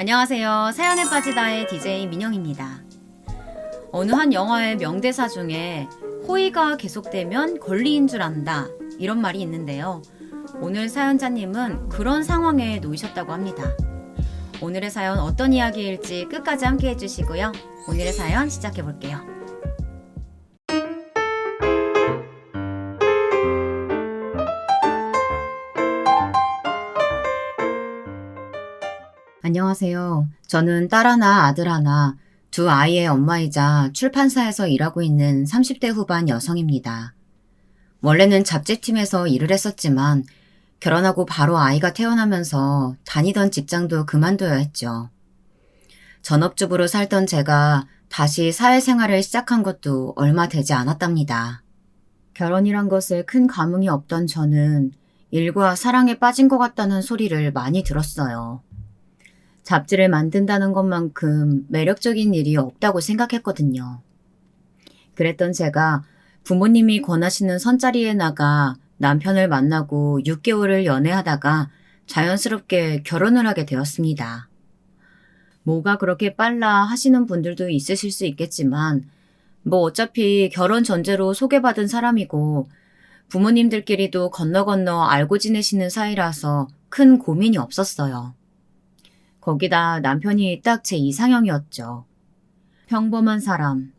안녕하세요. 사연에 빠지다의 DJ 민영입니다. 어느 한 영화의 명대사 중에 호의가 계속되면 권리인 줄 안다 이런 말이 있는데요. 오늘 사연자님은 그런 상황에 놓이셨다고 합니다. 오늘의 사연 어떤 이야기일지 끝까지 함께 해주시고요. 오늘의 사연 시작해볼게요. 안녕하세요. 저는 딸 하나, 아들 하나, 두 아이의 엄마이자 출판사에서 일하고 있는 30대 후반 여성입니다. 원래는 잡지팀에서 일을 했었지만 결혼하고 바로 아이가 태어나면서 다니던 직장도 그만둬야 했죠. 전업주부로 살던 제가 다시 사회생활을 시작한 것도 얼마 되지 않았답니다. 결혼이란 것에 큰 감흥이 없던 저는 일과 사랑에 빠진 것 같다는 소리를 많이 들었어요. 잡지를 만든다는 것만큼 매력적인 일이 없다고 생각했거든요. 그랬던 제가 부모님이 권하시는 선자리에 나가 남편을 만나고 6개월을 연애하다가 자연스럽게 결혼을 하게 되었습니다. 뭐가 그렇게 빨라 하시는 분들도 있으실 수 있겠지만 뭐 어차피 결혼 전제로 소개받은 사람이고 부모님들끼리도 건너 알고 지내시는 사이라서 큰 고민이 없었어요. 거기다 남편이 딱 제 이상형이었죠. 평범한 사람,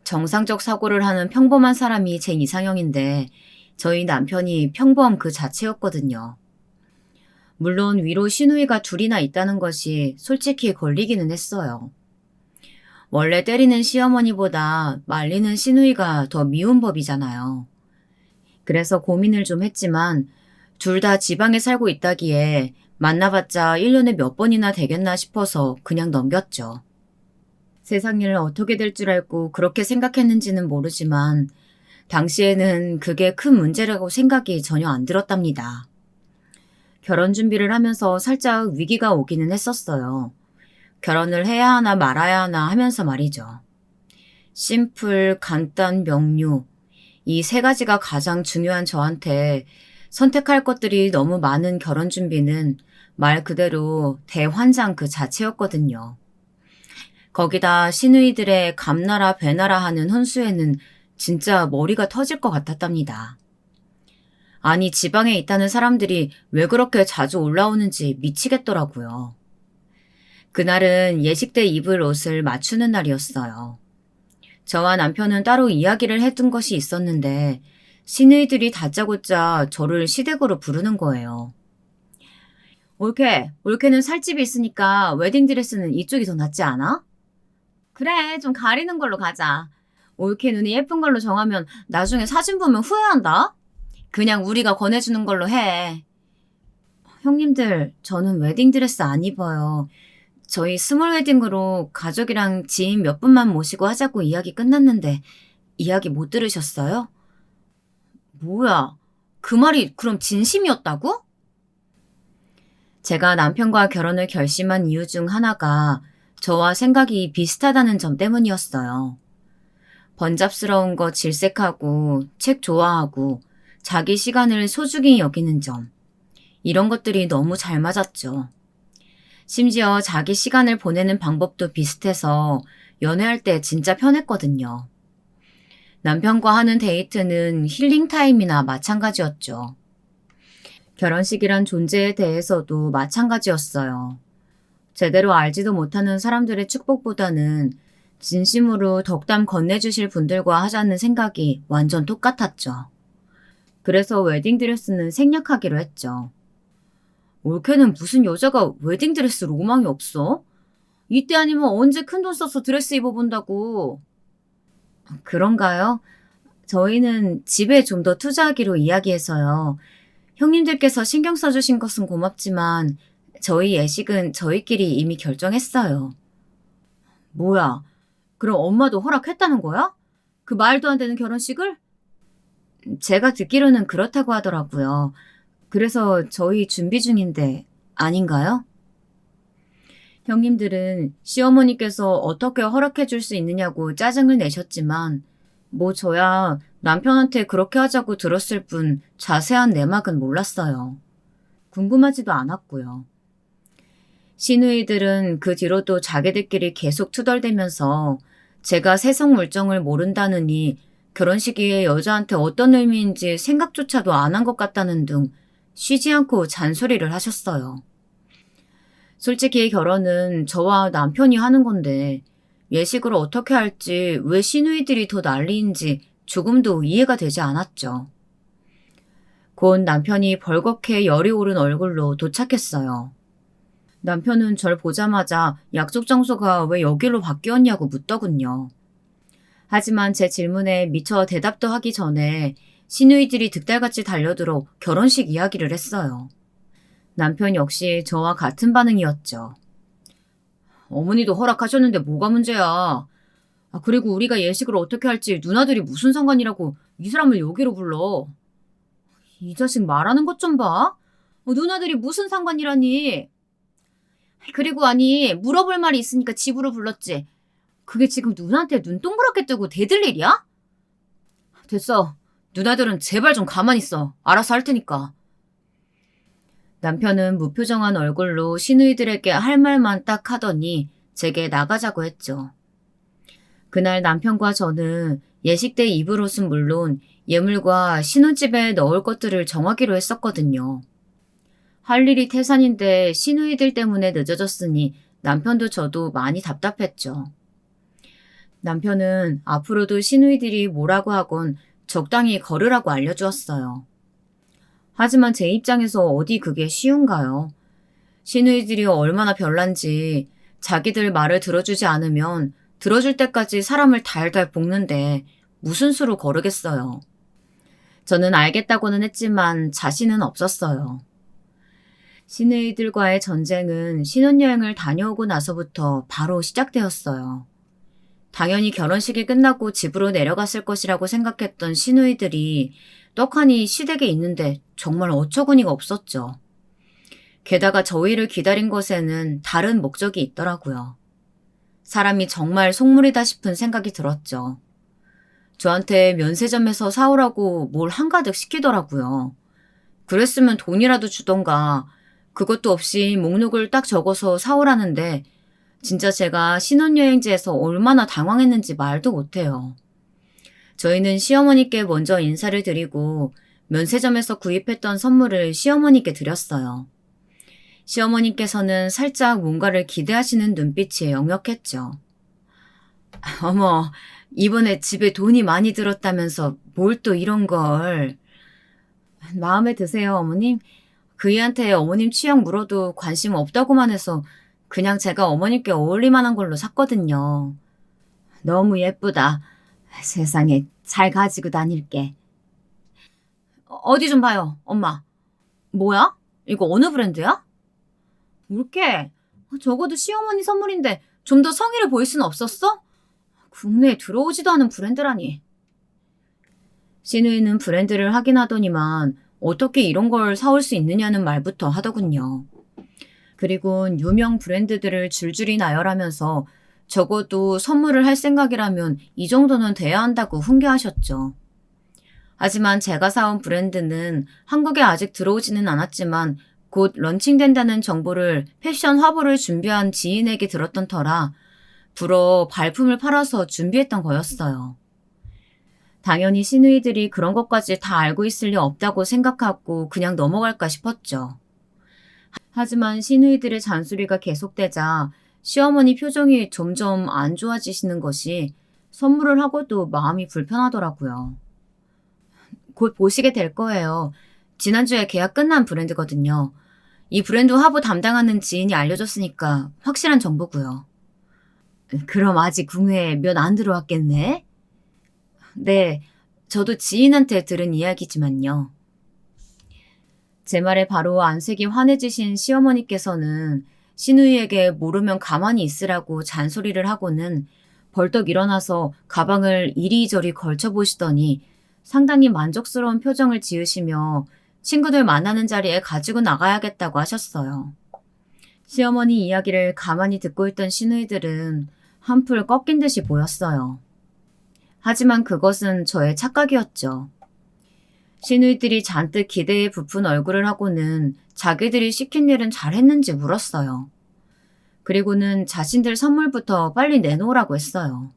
정상적 사고를 하는 평범한 사람이 제 이상형인데 저희 남편이 평범 그 자체였거든요. 물론 위로 시누이가 둘이나 있다는 것이 솔직히 걸리기는 했어요. 원래 때리는 시어머니보다 말리는 시누이가 더 미운 법이잖아요. 그래서 고민을 좀 했지만 둘 다 지방에 살고 있다기에 만나봤자 1년에 몇 번이나 되겠나 싶어서 그냥 넘겼죠. 세상 일 어떻게 될 줄 알고 그렇게 생각했는지는 모르지만 당시에는 그게 큰 문제라고 생각이 전혀 안 들었답니다. 결혼 준비를 하면서 살짝 위기가 오기는 했었어요. 결혼을 해야 하나 말아야 하나 하면서 말이죠. 심플, 간단, 명료 이 세 가지가 가장 중요한 저한테 선택할 것들이 너무 많은 결혼 준비는 말 그대로 대환장 그 자체였거든요. 거기다 시누이들의 감나라 배나라 하는 혼수에는 진짜 머리가 터질 것 같았답니다. 아니 지방에 있다는 사람들이 왜 그렇게 자주 올라오는지 미치겠더라고요. 그날은 예식 때 입을 옷을 맞추는 날이었어요. 저와 남편은 따로 이야기를 해둔 것이 있었는데 시누이들이 다짜고짜 저를 시댁으로 부르는 거예요. 올케는 살집이 있으니까 웨딩드레스는 이쪽이 더 낫지 않아? 그래, 좀 가리는 걸로 가자. 올케 눈이 예쁜 걸로 정하면 나중에 사진 보면 후회한다? 그냥 우리가 권해주는 걸로 해. 형님들, 저는 웨딩드레스 안 입어요. 저희 스몰 웨딩으로 가족이랑 지인 몇 분만 모시고 하자고 이야기 끝났는데 이야기 못 들으셨어요? 뭐야, 그 말이 그럼 진심이었다고? 제가 남편과 결혼을 결심한 이유 중 하나가 저와 생각이 비슷하다는 점 때문이었어요. 번잡스러운 거 질색하고 책 좋아하고 자기 시간을 소중히 여기는 점. 이런 것들이 너무 잘 맞았죠. 심지어 자기 시간을 보내는 방법도 비슷해서 연애할 때 진짜 편했거든요. 남편과 하는 데이트는 힐링타임이나 마찬가지였죠. 결혼식이란 존재에 대해서도 마찬가지였어요. 제대로 알지도 못하는 사람들의 축복보다는 진심으로 덕담 건네주실 분들과 하자는 생각이 완전 똑같았죠. 그래서 웨딩드레스는 생략하기로 했죠. 올케는 무슨 여자가 웨딩드레스 로망이 없어? 이때 아니면 언제 큰돈 써서 드레스 입어본다고. 그런가요? 저희는 집에 좀 더 투자하기로 이야기해서요. 형님들께서 신경 써주신 것은 고맙지만 저희 예식은 저희끼리 이미 결정했어요. 뭐야? 그럼 엄마도 허락했다는 거야? 그 말도 안 되는 결혼식을? 제가 듣기로는 그렇다고 하더라고요. 그래서 저희 준비 중인데 아닌가요? 형님들은 시어머니께서 어떻게 허락해 줄 수 있느냐고 짜증을 내셨지만 뭐 저야 남편한테 그렇게 하자고 들었을 뿐 자세한 내막은 몰랐어요. 궁금하지도 않았고요. 시누이들은 그 뒤로도 자기들끼리 계속 투덜대면서 제가 세상 물정을 모른다느니 결혼식이 여자한테 어떤 의미인지 생각조차도 안 한 것 같다는 등 쉬지 않고 잔소리를 하셨어요. 솔직히 결혼은 저와 남편이 하는 건데 예식을 어떻게 할지 왜 시누이들이 더 난리인지 조금도 이해가 되지 않았죠. 곧 남편이 벌겋게 열이 오른 얼굴로 도착했어요. 남편은 절 보자마자 약속 장소가 왜 여기로 바뀌었냐고 묻더군요. 하지만 제 질문에 미처 대답도 하기 전에 시누이들이 득달같이 달려들어 결혼식 이야기를 했어요. 남편 역시 저와 같은 반응이었죠. 어머니도 허락하셨는데 뭐가 문제야. 그리고 우리가 예식을 어떻게 할지 누나들이 무슨 상관이라고 이 사람을 여기로 불러. 이 자식 말하는 것 좀 봐. 누나들이 무슨 상관이라니. 그리고 아니 물어볼 말이 있으니까 집으로 불렀지. 그게 지금 누나한테 눈 동그랗게 뜨고 대들 일이야? 됐어. 누나들은 제발 좀 가만히 있어. 알아서 할 테니까. 남편은 무표정한 얼굴로 시누이들에게 할 말만 딱 하더니 제게 나가자고 했죠. 그날 남편과 저는 예식 때 입을 옷은 물론 예물과 신혼집에 넣을 것들을 정하기로 했었거든요. 할 일이 태산인데 시누이들 때문에 늦어졌으니 남편도 저도 많이 답답했죠. 남편은 앞으로도 시누이들이 뭐라고 하건 적당히 걸으라고 알려주었어요. 하지만 제 입장에서 어디 그게 쉬운가요? 시누이들이 얼마나 별난지 자기들 말을 들어주지 않으면 들어줄 때까지 사람을 달달 볶는데 무슨 수로 거르겠어요. 저는 알겠다고는 했지만 자신은 없었어요. 시누이들과의 전쟁은 신혼여행을 다녀오고 나서부터 바로 시작되었어요. 당연히 결혼식이 끝나고 집으로 내려갔을 것이라고 생각했던 시누이들이 떡하니 시댁에 있는데 정말 어처구니가 없었죠. 게다가 저희를 기다린 것에는 다른 목적이 있더라고요. 사람이 정말 속물이다 싶은 생각이 들었죠. 저한테 면세점에서 사오라고 뭘 한가득 시키더라고요. 그랬으면 돈이라도 주던가 그것도 없이 목록을 딱 적어서 사오라는데 진짜 제가 신혼여행지에서 얼마나 당황했는지 말도 못해요. 저희는 시어머니께 먼저 인사를 드리고 면세점에서 구입했던 선물을 시어머니께 드렸어요. 시어머니께서는 살짝 뭔가를 기대하시는 눈빛이 역력했죠. 어머, 이번에 집에 돈이 많이 들었다면서 뭘 또 이런 걸. 마음에 드세요, 어머님? 그이한테 어머님 취향 물어도 관심 없다고만 해서 그냥 제가 어머님께 어울릴 만한 걸로 샀거든요. 너무 예쁘다. 세상에 잘 가지고 다닐게. 어디 좀 봐요, 엄마. 뭐야? 이거 어느 브랜드야? 이렇게? 적어도 시어머니 선물인데 좀 더 성의를 보일 수는 없었어? 국내에 들어오지도 않은 브랜드라니. 시누이는 브랜드를 확인하더니만 어떻게 이런 걸 사올 수 있느냐는 말부터 하더군요. 그리고 유명 브랜드들을 줄줄이 나열하면서 적어도 선물을 할 생각이라면 이 정도는 돼야 한다고 훈계하셨죠. 하지만 제가 사온 브랜드는 한국에 아직 들어오지는 않았지만 곧 런칭된다는 정보를 패션 화보를 준비한 지인에게 들었던 터라 불어 발품을 팔아서 준비했던 거였어요. 당연히 시누이들이 그런 것까지 다 알고 있을 리 없다고 생각하고 그냥 넘어갈까 싶었죠. 하지만 시누이들의 잔소리가 계속되자 시어머니 표정이 점점 안 좋아지시는 것이 선물을 하고도 마음이 불편하더라고요. 곧 보시게 될 거예요. 지난주에 계약 끝난 브랜드거든요. 이 브랜드 화보 담당하는 지인이 알려줬으니까 확실한 정보고요. 그럼 아직 국내에 몇 안 들어왔겠네? 네, 저도 지인한테 들은 이야기지만요. 제 말에 바로 안색이 환해지신 시어머니께서는 시누이에게 모르면 가만히 있으라고 잔소리를 하고는 벌떡 일어나서 가방을 이리저리 걸쳐보시더니 상당히 만족스러운 표정을 지으시며 친구들 만나는 자리에 가지고 나가야겠다고 하셨어요. 시어머니 이야기를 가만히 듣고 있던 시누이들은 한풀 꺾인 듯이 보였어요. 하지만 그것은 저의 착각이었죠. 시누이들이 잔뜩 기대에 부푼 얼굴을 하고는 자기들이 시킨 일은 잘했는지 물었어요. 그리고는 자신들 선물부터 빨리 내놓으라고 했어요.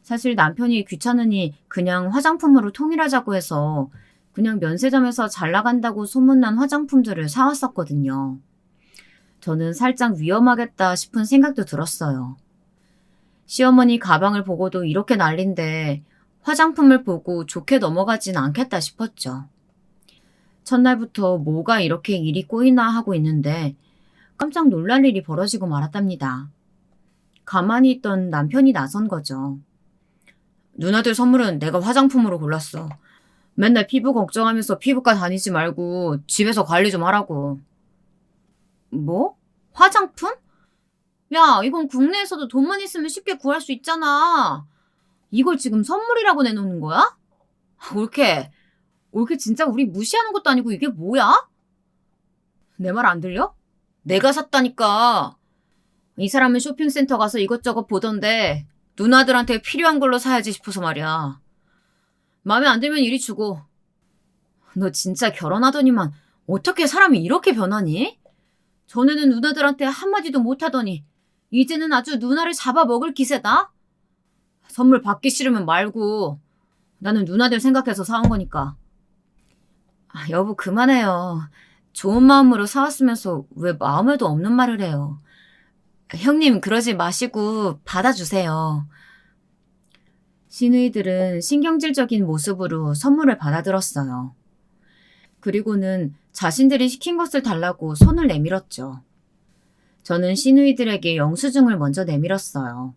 사실 남편이 귀찮으니 그냥 화장품으로 통일하자고 해서 그냥 면세점에서 잘 나간다고 소문난 화장품들을 사왔었거든요. 저는 살짝 위험하겠다 싶은 생각도 들었어요. 시어머니 가방을 보고도 이렇게 난린데 화장품을 보고 좋게 넘어가진 않겠다 싶었죠. 첫날부터 뭐가 이렇게 일이 꼬이나 하고 있는데 깜짝 놀랄 일이 벌어지고 말았답니다. 가만히 있던 남편이 나선 거죠. 누나들 선물은 내가 화장품으로 골랐어. 맨날 피부 걱정하면서 피부과 다니지 말고 집에서 관리 좀 하라고. 뭐? 화장품? 야, 이건 국내에서도 돈만 있으면 쉽게 구할 수 있잖아. 이걸 지금 선물이라고 내놓는 거야? 올케, 올케 진짜 우리 무시하는 것도 아니고 이게 뭐야? 내 말 안 들려? 내가 샀다니까. 이 사람은 쇼핑센터 가서 이것저것 보던데 누나들한테 필요한 걸로 사야지 싶어서 말이야. 마음에 안 들면 이리 주고. 너 진짜 결혼하더니만 어떻게 사람이 이렇게 변하니? 전에는 누나들한테 한마디도 못하더니 이제는 아주 누나를 잡아먹을 기세다? 선물 받기 싫으면 말고. 나는 누나들 생각해서 사온 거니까. 여보 그만해요. 좋은 마음으로 사왔으면서 왜 마음에도 없는 말을 해요. 형님 그러지 마시고 받아주세요. 시누이들은 신경질적인 모습으로 선물을 받아들었어요. 그리고는 자신들이 시킨 것을 달라고 손을 내밀었죠. 저는 시누이들에게 영수증을 먼저 내밀었어요.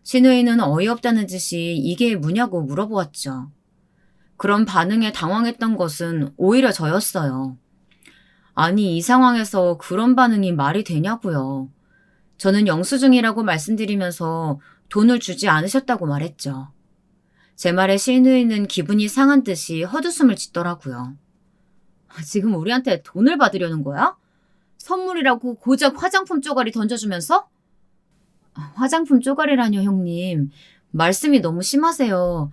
시누이는 어이없다는 듯이 이게 뭐냐고 물어보았죠. 그런 반응에 당황했던 것은 오히려 저였어요. 아니, 이 상황에서 그런 반응이 말이 되냐고요. 저는 영수증이라고 말씀드리면서 돈을 주지 않으셨다고 말했죠. 제 말에 시누이는 기분이 상한 듯이 헛웃음을 짓더라고요. 지금 우리한테 돈을 받으려는 거야? 선물이라고 고작 화장품 쪼가리 던져주면서? 화장품 쪼가리라뇨, 형님. 말씀이 너무 심하세요.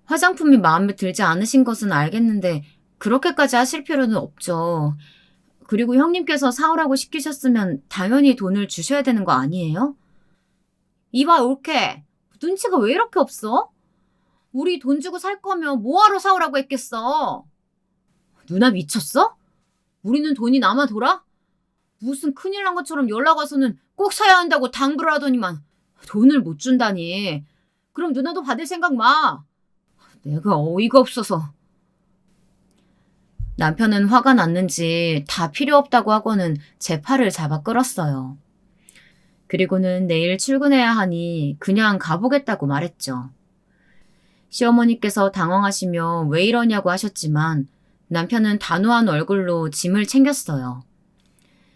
화장품이 마음에 들지 않으신 것은 알겠는데 그렇게까지 하실 필요는 없죠. 그리고 형님께서 사오라고 시키셨으면 당연히 돈을 주셔야 되는 거 아니에요? 이봐, 올케. 눈치가 왜 이렇게 없어? 우리 돈 주고 살 거면 뭐하러 사오라고 했겠어? 누나 미쳤어? 우리는 돈이 남아 돌아? 무슨 큰일 난 것처럼 연락 와서는 꼭 사야 한다고 당부를 하더니만 돈을 못 준다니. 그럼 누나도 받을 생각 마. 내가 어이가 없어서. 남편은 화가 났는지 다 필요 없다고 하고는 제 팔을 잡아 끌었어요. 그리고는 내일 출근해야 하니 그냥 가보겠다고 말했죠. 시어머니께서 당황하시며 왜 이러냐고 하셨지만 남편은 단호한 얼굴로 짐을 챙겼어요.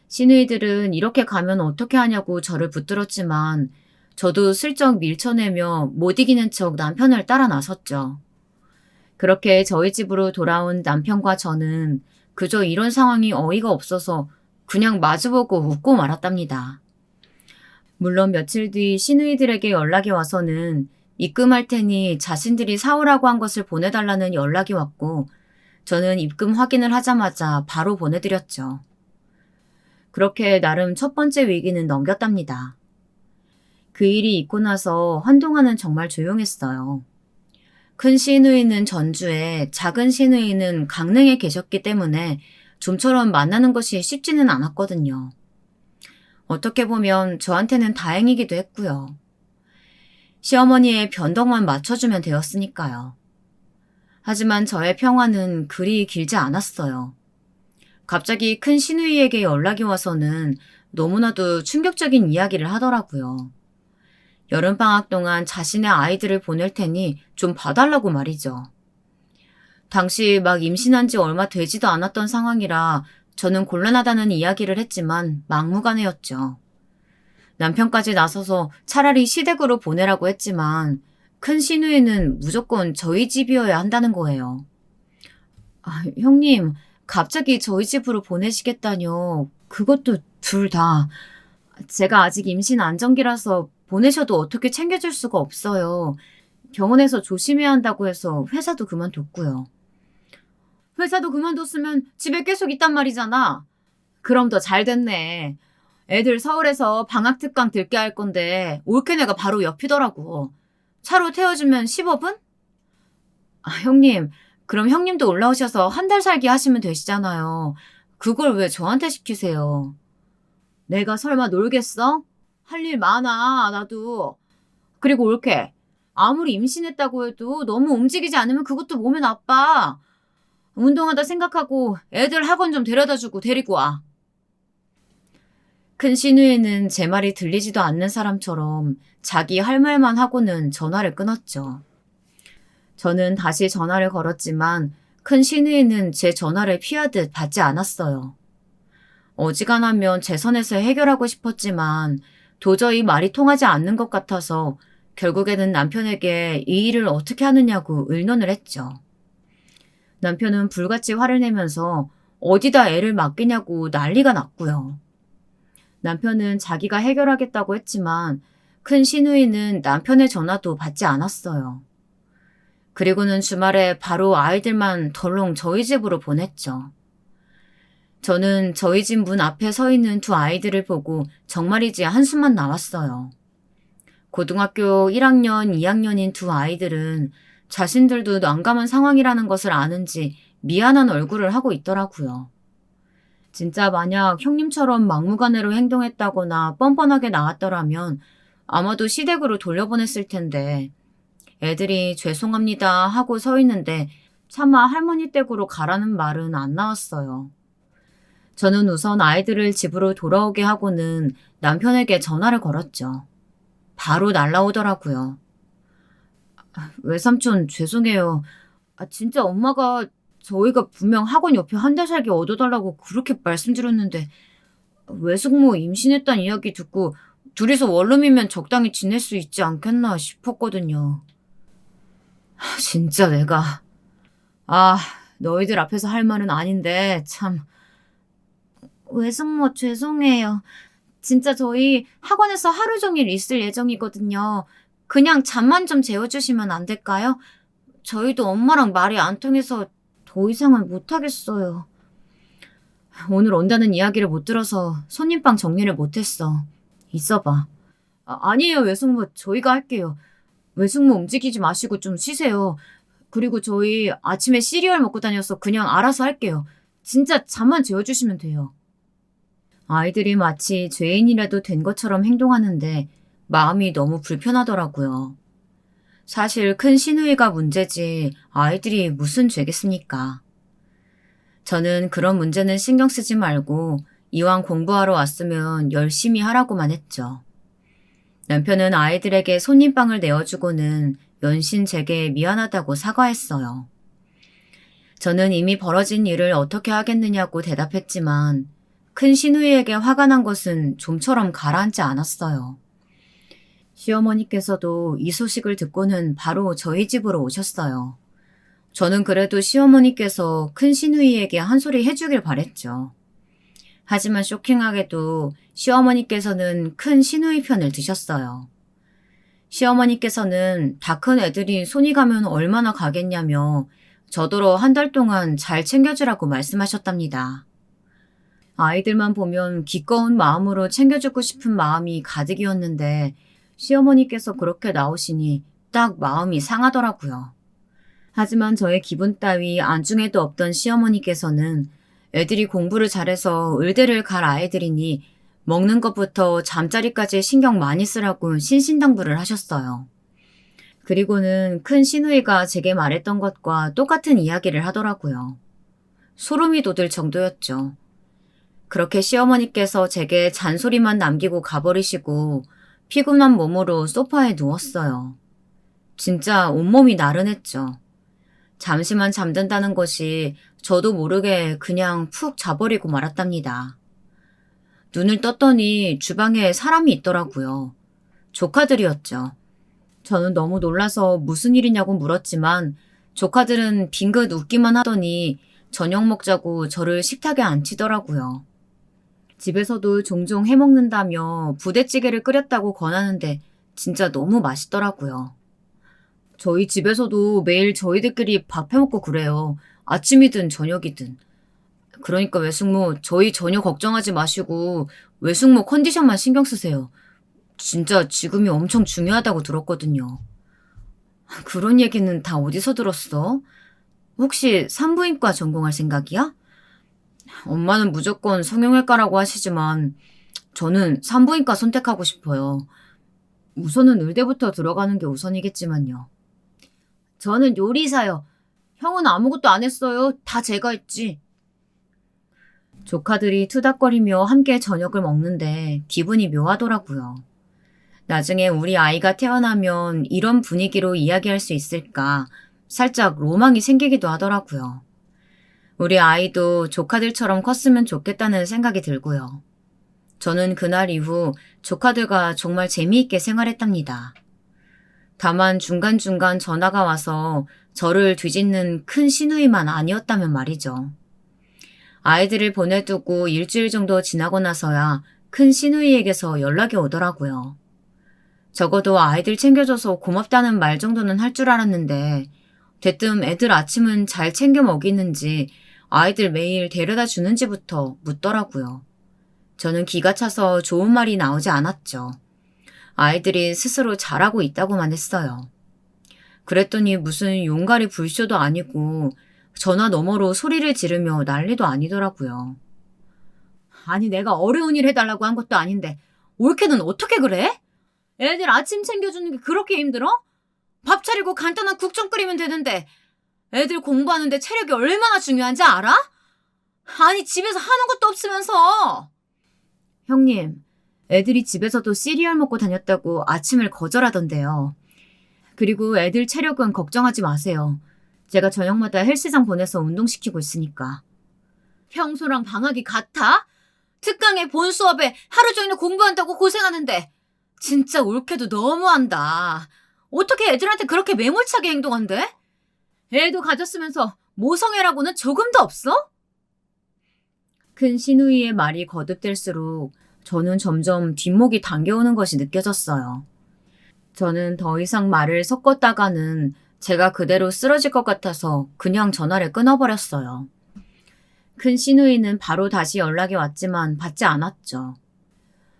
시누이들은 이렇게 가면 어떻게 하냐고 저를 붙들었지만 저도 슬쩍 밀쳐내며 못 이기는 척 남편을 따라 나섰죠. 그렇게 저희 집으로 돌아온 남편과 저는 그저 이런 상황이 어이가 없어서 그냥 마주보고 웃고 말았답니다. 물론 며칠 뒤 시누이들에게 연락이 와서는 입금할 테니 자신들이 사오라고 한 것을 보내달라는 연락이 왔고 저는 입금 확인을 하자마자 바로 보내드렸죠. 그렇게 나름 첫 번째 위기는 넘겼답니다. 그 일이 있고 나서 한동안은 정말 조용했어요. 큰 시누이는 전주에, 작은 시누이는 강릉에 계셨기 때문에 좀처럼 만나는 것이 쉽지는 않았거든요. 어떻게 보면 저한테는 다행이기도 했고요. 시어머니의 변덕만 맞춰주면 되었으니까요. 하지만 저의 평화는 그리 길지 않았어요. 갑자기 큰 시누이에게 연락이 와서는 너무나도 충격적인 이야기를 하더라고요. 여름방학 동안 자신의 아이들을 보낼 테니 좀 봐달라고 말이죠. 당시 막 임신한 지 얼마 되지도 않았던 상황이라 저는 곤란하다는 이야기를 했지만 막무가내였죠. 남편까지 나서서 차라리 시댁으로 보내라고 했지만 큰 시누이는 무조건 저희 집이어야 한다는 거예요. 형님, 갑자기 저희 집으로 보내시겠다뇨. 그것도 둘 다. 제가 아직 임신 안정기라서 보내셔도 어떻게 챙겨줄 수가 없어요. 병원에서 조심해야 한다고 해서 회사도 그만뒀고요. 회사도 그만뒀으면 집에 계속 있단 말이잖아. 그럼 더 잘 됐네. 애들 서울에서 방학특강 들게 할 건데 올케네가 바로 옆이더라고. 차로 태워주면 15분? 아, 형님, 그럼 형님도 올라오셔서 한 달 살기 하시면 되시잖아요. 그걸 왜 저한테 시키세요? 내가 설마 놀겠어? 할 일 많아, 나도. 그리고 올케, 아무리 임신했다고 해도 너무 움직이지 않으면 그것도 몸에 나빠. 운동하다 생각하고 애들 학원 좀 데려다주고 데리고 와. 큰 신우이는 제 말이 들리지도 않는 사람처럼 자기 할 말만 하고는 전화를 끊었죠. 저는 다시 전화를 걸었지만 큰 신우이는 제 전화를 피하듯 받지 않았어요. 어지간하면 제 선에서 해결하고 싶었지만 도저히 말이 통하지 않는 것 같아서 결국에는 남편에게 이 일을 어떻게 하느냐고 의논을 했죠. 남편은 불같이 화를 내면서 어디다 애를 맡기냐고 난리가 났고요. 남편은 자기가 해결하겠다고 했지만 큰 시누이는 남편의 전화도 받지 않았어요. 그리고는 주말에 바로 아이들만 덜렁 저희 집으로 보냈죠. 저는 저희 집 문 앞에 서 있는 두 아이들을 보고 정말이지 한숨만 나왔어요. 고등학교 1학년, 2학년인 두 아이들은 자신들도 난감한 상황이라는 것을 아는지 미안한 얼굴을 하고 있더라고요. 진짜 만약 형님처럼 막무가내로 행동했다거나 뻔뻔하게 나왔더라면 아마도 시댁으로 돌려보냈을 텐데 애들이 죄송합니다 하고 서 있는데 차마 할머니 댁으로 가라는 말은 안 나왔어요. 저는 우선 아이들을 집으로 돌아오게 하고는 남편에게 전화를 걸었죠. 바로 날라오더라고요. 외삼촌 죄송해요. 진짜 엄마가 저희가 분명 학원 옆에 한 달 살기 얻어달라고 그렇게 말씀드렸는데 외숙모 임신했다는 이야기 듣고 둘이서 원룸이면 적당히 지낼 수 있지 않겠나 싶었거든요. 진짜 내가 너희들 앞에서 할 말은 아닌데 참. 외숙모 죄송해요. 진짜 저희 학원에서 하루 종일 있을 예정이거든요. 그냥 잠만 좀 재워주시면 안 될까요? 저희도 엄마랑 말이 안 통해서 더 이상은 못하겠어요. 오늘 온다는 이야기를 못 들어서 손님방 정리를 못했어. 있어봐. 아니에요 외숙모 저희가 할게요. 외숙모 움직이지 마시고 좀 쉬세요. 그리고 저희 아침에 시리얼 먹고 다녀서 그냥 알아서 할게요. 진짜 잠만 재워주시면 돼요. 아이들이 마치 죄인이라도 된 것처럼 행동하는데 마음이 너무 불편하더라고요. 사실 큰 시누이가 문제지 아이들이 무슨 죄겠습니까? 저는 그런 문제는 신경 쓰지 말고 이왕 공부하러 왔으면 열심히 하라고만 했죠. 남편은 아이들에게 손님방을 내어주고는 연신 제게 미안하다고 사과했어요. 저는 이미 벌어진 일을 어떻게 하겠느냐고 대답했지만 큰 시누이에게 화가 난 것은 좀처럼 가라앉지 않았어요. 시어머니께서도 이 소식을 듣고는 바로 저희 집으로 오셨어요. 저는 그래도 시어머니께서 큰 시누이에게 한 소리 해주길 바랬죠. 하지만 쇼킹하게도 시어머니께서는 큰 시누이 편을 드셨어요. 시어머니께서는 다 큰 애들이 손이 가면 얼마나 가겠냐며 저더러 한 달 동안 잘 챙겨주라고 말씀하셨답니다. 아이들만 보면 기꺼운 마음으로 챙겨주고 싶은 마음이 가득이었는데 시어머니께서 그렇게 나오시니 딱 마음이 상하더라고요. 하지만 저의 기분 따위 안중에도 없던 시어머니께서는 애들이 공부를 잘해서 의대를 갈 아이들이니 먹는 것부터 잠자리까지 신경 많이 쓰라고 신신당부를 하셨어요. 그리고는 큰 시누이가 제게 말했던 것과 똑같은 이야기를 하더라고요. 소름이 돋을 정도였죠. 그렇게 시어머니께서 제게 잔소리만 남기고 가버리시고 피곤한 몸으로 소파에 누웠어요. 진짜 온몸이 나른했죠. 잠시만 잠든다는 것이 저도 모르게 그냥 푹 자버리고 말았답니다. 눈을 떴더니 주방에 사람이 있더라고요. 조카들이었죠. 저는 너무 놀라서 무슨 일이냐고 물었지만 조카들은 빙긋 웃기만 하더니 저녁 먹자고 저를 식탁에 앉히더라고요. 집에서도 종종 해먹는다며 부대찌개를 끓였다고 권하는데 진짜 너무 맛있더라고요. 저희 집에서도 매일 저희들끼리 밥 해먹고 그래요. 아침이든 저녁이든. 그러니까 외숙모 저희 전혀 걱정하지 마시고 외숙모 컨디션만 신경 쓰세요. 진짜 지금이 엄청 중요하다고 들었거든요. 그런 얘기는 다 어디서 들었어? 혹시 산부인과 전공할 생각이야? 엄마는 무조건 성형외과라고 하시지만 저는 산부인과 선택하고 싶어요. 우선은 의대부터 들어가는 게 우선이겠지만요. 저는 요리사요. 형은 아무것도 안 했어요. 다 제가 했지. 조카들이 투닥거리며 함께 저녁을 먹는데 기분이 묘하더라고요. 나중에 우리 아이가 태어나면 이런 분위기로 이야기할 수 있을까 살짝 로망이 생기기도 하더라고요. 우리 아이도 조카들처럼 컸으면 좋겠다는 생각이 들고요. 저는 그날 이후 조카들과 정말 재미있게 생활했답니다. 다만 중간중간 전화가 와서 저를 뒤집는 큰 시누이만 아니었다면 말이죠. 아이들을 보내두고 일주일 정도 지나고 나서야 큰 시누이에게서 연락이 오더라고요. 적어도 아이들 챙겨줘서 고맙다는 말 정도는 할 줄 알았는데 대뜸 애들 아침은 잘 챙겨 먹이는지 아이들 매일 데려다 주는지부터 묻더라고요. 저는 기가 차서 좋은 말이 나오지 않았죠. 아이들이 스스로 잘하고 있다고만 했어요. 그랬더니 무슨 용가리 불쇼도 아니고 전화 너머로 소리를 지르며 난리도 아니더라고요. 아니 내가 어려운 일 해달라고 한 것도 아닌데 올케는 어떻게 그래? 애들 아침 챙겨주는 게 그렇게 힘들어? 밥 차리고 간단한 국 좀 끓이면 되는데 애들 공부하는데 체력이 얼마나 중요한지 알아? 아니 집에서 하는 것도 없으면서. 형님, 애들이 집에서도 시리얼 먹고 다녔다고 아침을 거절하던데요. 그리고 애들 체력은 걱정하지 마세요. 제가 저녁마다 헬스장 보내서 운동시키고 있으니까. 평소랑 방학이 같아? 특강에 본 수업에 하루 종일 공부한다고 고생하는데 진짜 올케도 너무한다. 어떻게 애들한테 그렇게 매몰차게 행동한대? 애도 가졌으면서 모성애라고는 조금도 없어? 큰 시누이의 말이 거듭될수록 저는 점점 뒷목이 당겨오는 것이 느껴졌어요. 저는 더 이상 말을 섞었다가는 제가 그대로 쓰러질 것 같아서 그냥 전화를 끊어버렸어요. 큰 시누이는 바로 다시 연락이 왔지만 받지 않았죠.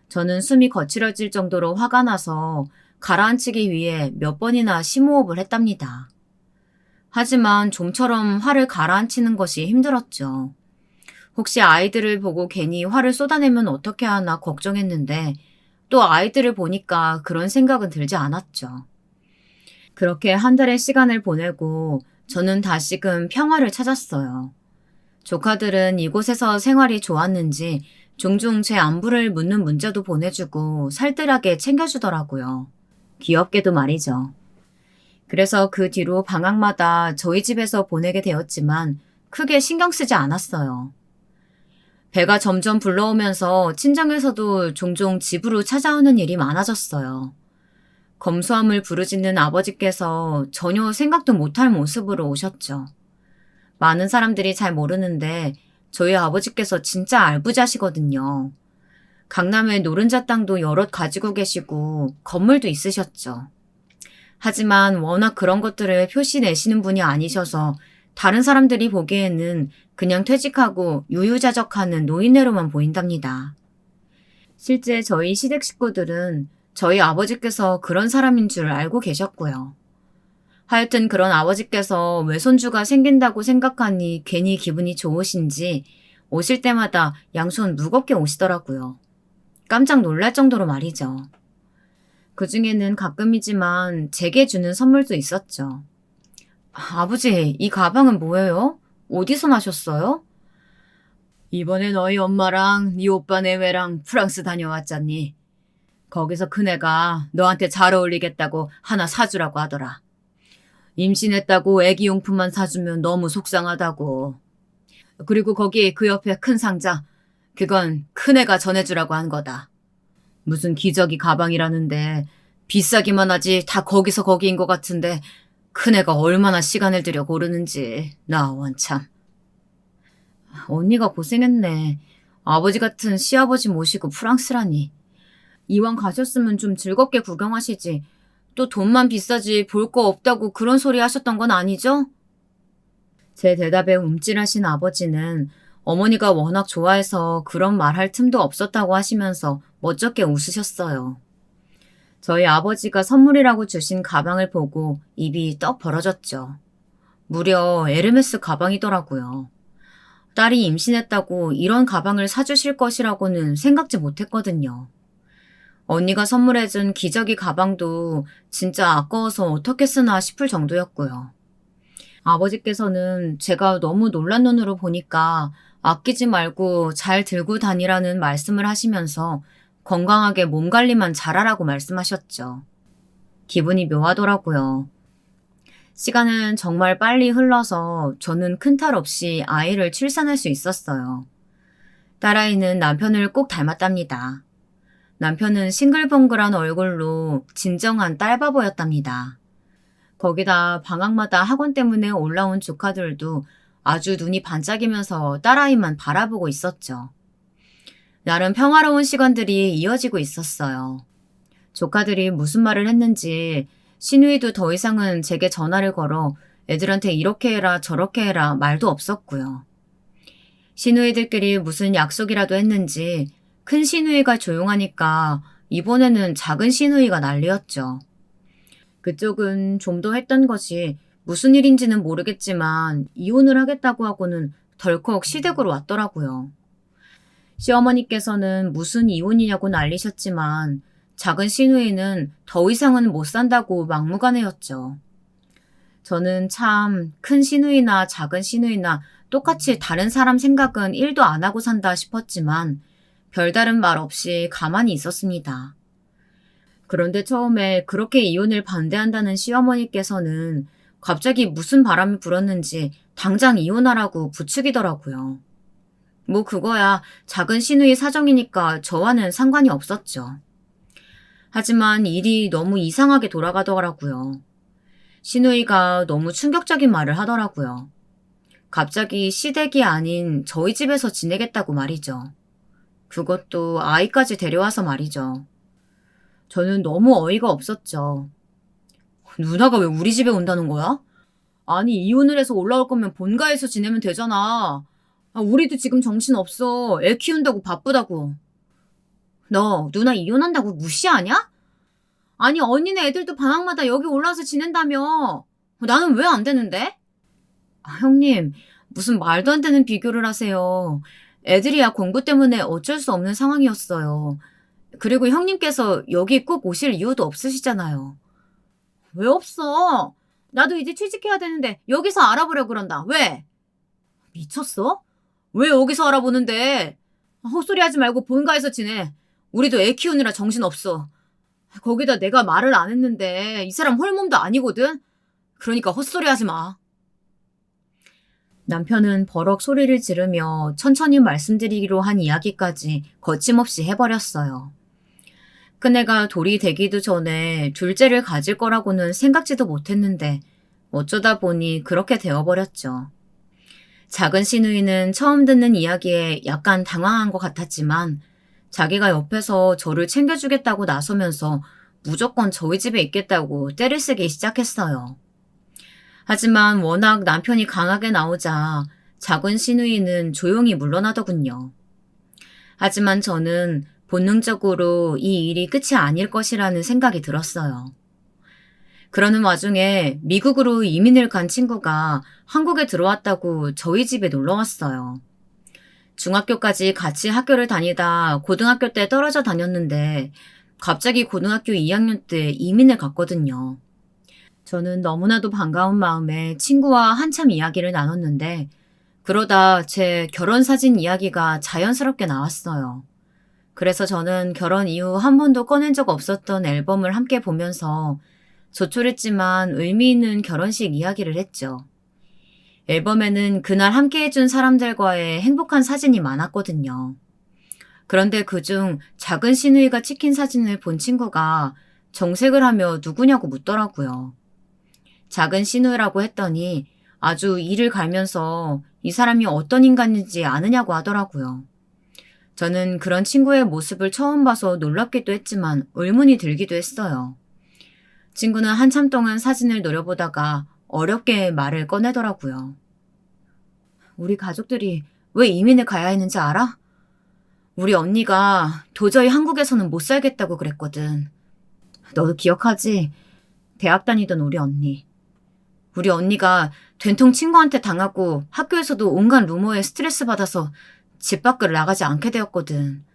저는 숨이 거칠어질 정도로 화가 나서 가라앉히기 위해 몇 번이나 심호흡을 했답니다. 하지만 좀처럼 화를 가라앉히는 것이 힘들었죠. 혹시 아이들을 보고 괜히 화를 쏟아내면 어떻게 하나 걱정했는데 또 아이들을 보니까 그런 생각은 들지 않았죠. 그렇게 한 달의 시간을 보내고 저는 다시금 평화를 찾았어요. 조카들은 이곳에서 생활이 좋았는지 종종 제 안부를 묻는 문자도 보내주고 살뜰하게 챙겨주더라고요. 귀엽게도 말이죠. 그래서 그 뒤로 방학마다 저희 집에서 보내게 되었지만 크게 신경 쓰지 않았어요. 배가 점점 불러오면서 친정에서도 종종 집으로 찾아오는 일이 많아졌어요. 검소함을 부르짖는 아버지께서 전혀 생각도 못할 모습으로 오셨죠. 많은 사람들이 잘 모르는데 저희 아버지께서 진짜 알부자시거든요. 강남에 노른자 땅도 여럿 가지고 계시고 건물도 있으셨죠. 하지만 워낙 그런 것들을 표시 내시는 분이 아니셔서 다른 사람들이 보기에는 그냥 퇴직하고 유유자적하는 노인네로만 보인답니다. 실제 저희 시댁 식구들은 저희 아버지께서 그런 사람인 줄 알고 계셨고요. 하여튼 그런 아버지께서 외손주가 생긴다고 생각하니 괜히 기분이 좋으신지 오실 때마다 양손 무겁게 오시더라고요. 깜짝 놀랄 정도로 말이죠. 그중에는 가끔이지만 제게 주는 선물도 있었죠. 아버지, 이 가방은 뭐예요? 어디서 나셨어요? 이번에 너희 엄마랑 네 오빠 내외랑 프랑스 다녀왔잖니. 거기서 큰애가 너한테 잘 어울리겠다고 하나 사주라고 하더라. 임신했다고 애기용품만 사주면 너무 속상하다고. 그리고 거기 그 옆에 큰 상자, 그건 큰애가 전해주라고 한 거다. 무슨 기저귀 가방이라는데 비싸기만 하지 다 거기서 거기인 것 같은데 큰애가 얼마나 시간을 들여 고르는지 나 원참. 언니가 고생했네. 아버지 같은 시아버지 모시고 프랑스라니. 이왕 가셨으면 좀 즐겁게 구경하시지. 또 돈만 비싸지 볼 거 없다고 그런 소리 하셨던 건 아니죠? 제 대답에 움찔하신 아버지는 어머니가 워낙 좋아해서 그런 말할 틈도 없었다고 하시면서 멋쩍게 웃으셨어요. 저희 아버지가 선물이라고 주신 가방을 보고 입이 떡 벌어졌죠. 무려 에르메스 가방이더라고요. 딸이 임신했다고 이런 가방을 사주실 것이라고는 생각지 못했거든요. 언니가 선물해준 기저귀 가방도 진짜 아까워서 어떻게 쓰나 싶을 정도였고요. 아버지께서는 제가 너무 놀란 눈으로 보니까 아끼지 말고 잘 들고 다니라는 말씀을 하시면서 건강하게 몸 관리만 잘하라고 말씀하셨죠. 기분이 묘하더라고요. 시간은 정말 빨리 흘러서 저는 큰 탈 없이 아이를 출산할 수 있었어요. 딸아이는 남편을 꼭 닮았답니다. 남편은 싱글벙글한 얼굴로 진정한 딸바보였답니다. 거기다 방학마다 학원 때문에 올라온 조카들도 아주 눈이 반짝이면서 딸아이만 바라보고 있었죠. 나름 평화로운 시간들이 이어지고 있었어요. 조카들이 무슨 말을 했는지 시누이도 더 이상은 제게 전화를 걸어 애들한테 이렇게 해라 저렇게 해라 말도 없었고요. 시누이들끼리 무슨 약속이라도 했는지 큰 시누이가 조용하니까 이번에는 작은 시누이가 난리였죠. 그쪽은 좀 더 했던 것이 무슨 일인지는 모르겠지만 이혼을 하겠다고 하고는 덜컥 시댁으로 왔더라고요. 시어머니께서는 무슨 이혼이냐고 난리셨지만 작은 시누이는 더 이상은 못 산다고 막무가내였죠. 저는 참 큰 시누이나 작은 시누이나 똑같이 다른 사람 생각은 1도 안 하고 산다 싶었지만 별다른 말 없이 가만히 있었습니다. 그런데 처음에 그렇게 이혼을 반대한다는 시어머니께서는 갑자기 무슨 바람이 불었는지 당장 이혼하라고 부추기더라고요. 뭐 그거야 작은 시누이 사정이니까 저와는 상관이 없었죠. 하지만 일이 너무 이상하게 돌아가더라고요. 시누이가 너무 충격적인 말을 하더라고요. 갑자기 시댁이 아닌 저희 집에서 지내겠다고 말이죠. 그것도 아이까지 데려와서 말이죠. 저는 너무 어이가 없었죠. 누나가 왜 우리 집에 온다는 거야? 아니 이혼을 해서 올라올 거면 본가에서 지내면 되잖아. 우리도 지금 정신없어. 애 키운다고 바쁘다고. 너 누나 이혼한다고 무시하냐? 아니 언니네 애들도 방학마다 여기 올라와서 지낸다며. 나는 왜 안 되는데? 형님 무슨 말도 안 되는 비교를 하세요. 애들이야 공부 때문에 어쩔 수 없는 상황이었어요. 그리고 형님께서 여기 꼭 오실 이유도 없으시잖아요. 왜 없어? 나도 이제 취직해야 되는데 여기서 알아보려고 그런다. 왜? 미쳤어? 왜 여기서 알아보는데? 헛소리 하지 말고 본가에서 지내. 우리도 애 키우느라 정신없어. 거기다 내가 말을 안 했는데 이 사람 홀몸도 아니거든? 그러니까 헛소리 하지 마. 남편은 버럭 소리를 지르며 천천히 말씀드리기로 한 이야기까지 거침없이 해버렸어요. 큰애가 돌이 되기도 전에 둘째를 가질 거라고는 생각지도 못했는데 어쩌다 보니 그렇게 되어버렸죠. 작은 시누이는 처음 듣는 이야기에 약간 당황한 것 같았지만 자기가 옆에서 저를 챙겨주겠다고 나서면서 무조건 저희 집에 있겠다고 떼를 쓰기 시작했어요. 하지만 워낙 남편이 강하게 나오자 작은 시누이는 조용히 물러나더군요. 하지만 저는 본능적으로 이 일이 끝이 아닐 것이라는 생각이 들었어요. 그러는 와중에 미국으로 이민을 간 친구가 한국에 들어왔다고 저희 집에 놀러 왔어요. 중학교까지 같이 학교를 다니다 고등학교 때 떨어져 다녔는데 갑자기 고등학교 2학년 때 이민을 갔거든요. 저는 너무나도 반가운 마음에 친구와 한참 이야기를 나눴는데 그러다 제 결혼 사진 이야기가 자연스럽게 나왔어요. 그래서 저는 결혼 이후 한 번도 꺼낸 적 없었던 앨범을 함께 보면서 조촐했지만 의미 있는 결혼식 이야기를 했죠. 앨범에는 그날 함께 해준 사람들과의 행복한 사진이 많았거든요. 그런데 그중 작은 시누이가 찍힌 사진을 본 친구가 정색을 하며 누구냐고 묻더라고요. 작은 시누이라고 했더니 아주 이를 갈면서 이 사람이 어떤 인간인지 아느냐고 하더라고요. 저는 그런 친구의 모습을 처음 봐서 놀랍기도 했지만 의문이 들기도 했어요. 친구는 한참 동안 사진을 노려보다가 어렵게 말을 꺼내더라고요. 우리 가족들이 왜 이민을 가야 했는지 알아? 우리 언니가 도저히 한국에서는 못 살겠다고 그랬거든. 너도 기억하지? 대학 다니던 우리 언니. 우리 언니가 된통 친구한테 당하고 학교에서도 온갖 루머에 스트레스 받아서 집 밖을 나가지 않게 되었거든.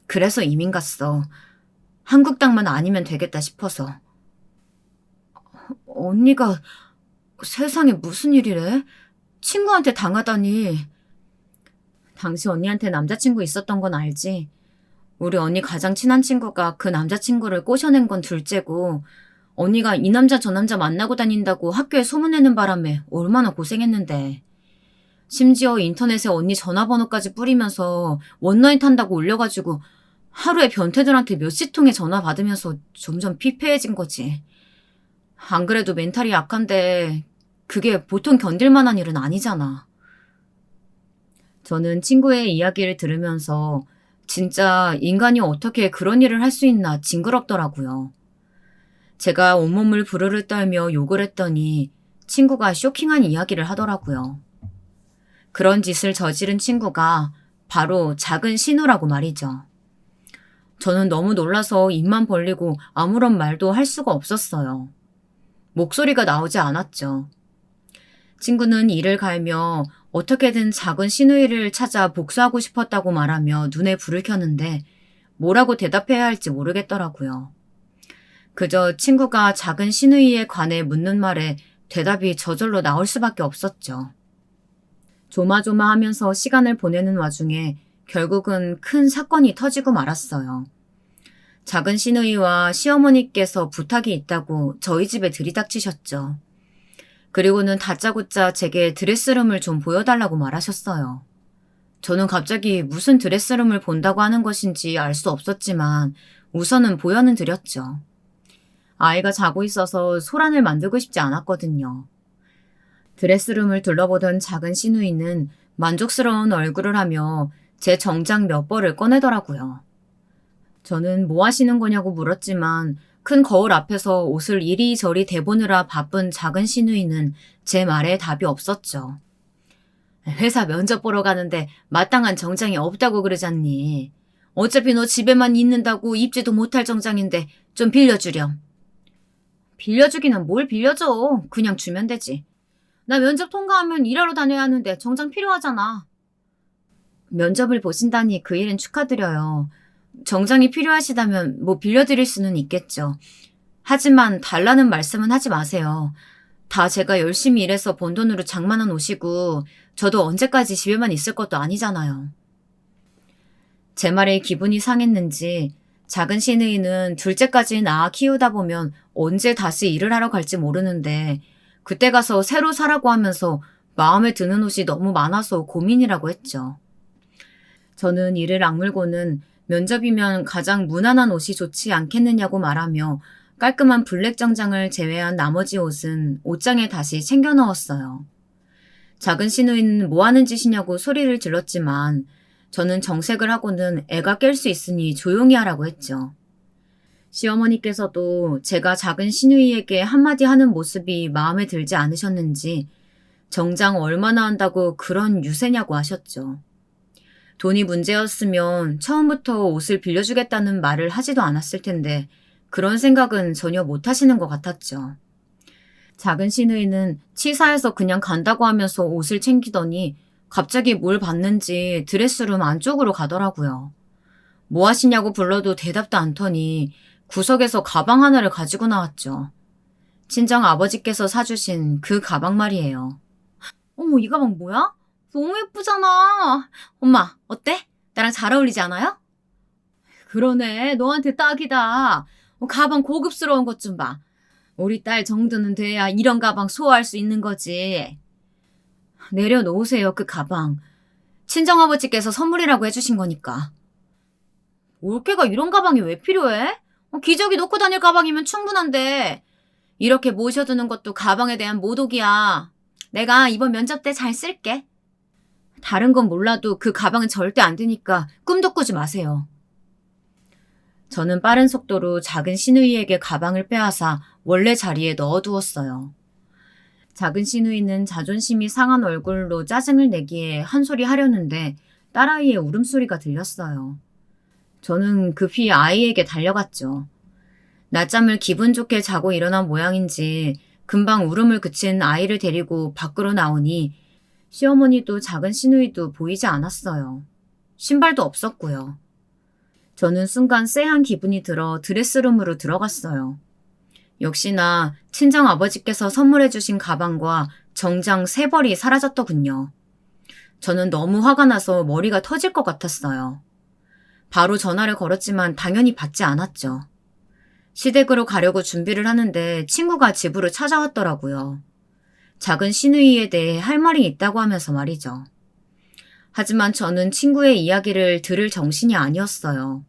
그래서 이민 갔어. 한국 땅만 아니면 되겠다 싶어서. 언니가 세상에 무슨 일이래? 친구한테 당하다니. 당시 언니한테 남자친구 있었던 건 알지? 우리 언니 가장 친한 친구가 그 남자친구를 꼬셔낸 건 둘째고 언니가 이 남자 저 남자 만나고 다닌다고 학교에 소문내는 바람에 얼마나 고생했는데. 심지어 인터넷에 언니 전화번호까지 뿌리면서 원나잇 한다고 올려가지고 하루에 변태들한테 몇십 통의 전화 받으면서 점점 피폐해진 거지. 안 그래도 멘탈이 약한데 그게 보통 견딜 만한 일은 아니잖아. 저는 친구의 이야기를 들으면서 진짜 인간이 어떻게 그런 일을 할 수 있나 징그럽더라고요. 제가 온몸을 부르르 떨며 욕을 했더니 친구가 쇼킹한 이야기를 하더라고요. 그런 짓을 저지른 친구가 바로 작은 신우라고 말이죠. 저는 너무 놀라서 입만 벌리고 아무런 말도 할 수가 없었어요. 목소리가 나오지 않았죠. 친구는 이를 갈며 어떻게든 작은 신우이를 찾아 복수하고 싶었다고 말하며 눈에 불을 켰는데 뭐라고 대답해야 할지 모르겠더라고요. 그저 친구가 작은 신우이에 관해 묻는 말에 대답이 저절로 나올 수밖에 없었죠. 조마조마하면서 시간을 보내는 와중에 결국은 큰 사건이 터지고 말았어요. 작은 신우이와 시어머니께서 부탁이 있다고 저희 집에 들이닥치셨죠. 그리고는 다짜고짜 제게 드레스룸을 좀 보여달라고 말하셨어요. 저는 갑자기 무슨 드레스룸을 본다고 하는 것인지 알 수 없었지만 우선은 보여는 드렸죠. 아이가 자고 있어서 소란을 만들고 싶지 않았거든요. 드레스룸을 둘러보던 작은 신우이는 만족스러운 얼굴을 하며 제 정장 몇 벌을 꺼내더라고요. 저는 뭐 하시는 거냐고 물었지만 큰 거울 앞에서 옷을 이리저리 대보느라 바쁜 작은 신우이는 제 말에 답이 없었죠. 회사 면접 보러 가는데 마땅한 정장이 없다고 그러잖니. 어차피 너 집에만 있는다고 입지도 못할 정장인데 좀 빌려주렴. 빌려주기는 뭘 빌려줘. 그냥 주면 되지. 나 면접 통과하면 일하러 다녀야 하는데 정장 필요하잖아. 면접을 보신다니 그 일은 축하드려요. 정장이 필요하시다면 뭐 빌려드릴 수는 있겠죠. 하지만 달라는 말씀은 하지 마세요. 다 제가 열심히 일해서 번 돈으로 장만한 옷이고 저도 언제까지 집에만 있을 것도 아니잖아요. 제 말에 기분이 상했는지 작은 신우이는 둘째까지 낳아 키우다 보면 언제 다시 일을 하러 갈지 모르는데 그때 가서 새로 사라고 하면서 마음에 드는 옷이 너무 많아서 고민이라고 했죠. 저는 이를 악물고는 면접이면 가장 무난한 옷이 좋지 않겠느냐고 말하며 깔끔한 블랙 정장을 제외한 나머지 옷은 옷장에 다시 챙겨 넣었어요. 작은 신우이는 뭐 하는 짓이냐고 소리를 질렀지만 저는 정색을 하고는 애가 깰 수 있으니 조용히 하라고 했죠. 시어머니께서도 제가 작은 신우이에게 한마디 하는 모습이 마음에 들지 않으셨는지 정장 얼마나 한다고 그런 유세냐고 하셨죠. 돈이 문제였으면 처음부터 옷을 빌려주겠다는 말을 하지도 않았을 텐데 그런 생각은 전혀 못 하시는 것 같았죠. 작은 신우이는 치사해서 그냥 간다고 하면서 옷을 챙기더니 갑자기 뭘 받는지 드레스룸 안쪽으로 가더라고요. 뭐 하시냐고 불러도 대답도 않더니 구석에서 가방 하나를 가지고 나왔죠. 친정 아버지께서 사주신 그 가방 말이에요. 어머, 이 가방 뭐야? 너무 예쁘잖아. 엄마, 어때? 나랑 잘 어울리지 않아요? 그러네, 너한테 딱이다. 가방 고급스러운 것 좀 봐. 우리 딸 정도는 돼야 이런 가방 소화할 수 있는 거지. 내려놓으세요, 그 가방. 친정아버지께서 선물이라고 해주신 거니까. 올케가 이런 가방이 왜 필요해? 기저귀 놓고 다닐 가방이면 충분한데. 이렇게 모셔두는 것도 가방에 대한 모독이야. 내가 이번 면접 때 잘 쓸게. 다른 건 몰라도 그 가방은 절대 안 되니까 꿈도 꾸지 마세요. 저는 빠른 속도로 작은 신우이에게 가방을 빼앗아 원래 자리에 넣어두었어요. 작은 시누이는 자존심이 상한 얼굴로 짜증을 내기에 한 소리 하려는데 딸아이의 울음소리가 들렸어요. 저는 급히 아이에게 달려갔죠. 낮잠을 기분 좋게 자고 일어난 모양인지 금방 울음을 그친 아이를 데리고 밖으로 나오니 시어머니도 작은 시누이도 보이지 않았어요. 신발도 없었고요. 저는 순간 쎄한 기분이 들어 드레스룸으로 들어갔어요. 역시나 친정아버지께서 선물해 주신 가방과 정장 3벌이 사라졌더군요. 저는 너무 화가 나서 머리가 터질 것 같았어요. 바로 전화를 걸었지만 당연히 받지 않았죠. 시댁으로 가려고 준비를 하는데 친구가 집으로 찾아왔더라고요. 작은 시누이에 대해 할 말이 있다고 하면서 말이죠. 하지만 저는 친구의 이야기를 들을 정신이 아니었어요.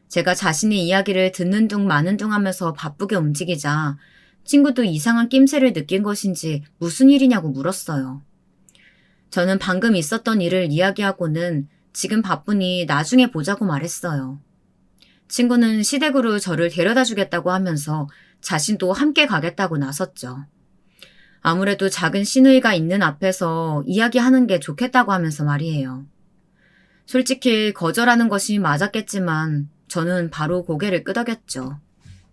제가 자신의 이야기를 듣는 둥 마는 둥 하면서 바쁘게 움직이자 친구도 이상한 낌새를 느낀 것인지 무슨 일이냐고 물었어요. 저는 방금 있었던 일을 이야기하고는 지금 바쁘니 나중에 보자고 말했어요. 친구는 시댁으로 저를 데려다 주겠다고 하면서 자신도 함께 가겠다고 나섰죠. 아무래도 작은 시누이가 있는 앞에서 이야기하는 게 좋겠다고 하면서 말이에요. 솔직히 거절하는 것이 맞았겠지만 저는 바로 고개를 끄덕였죠.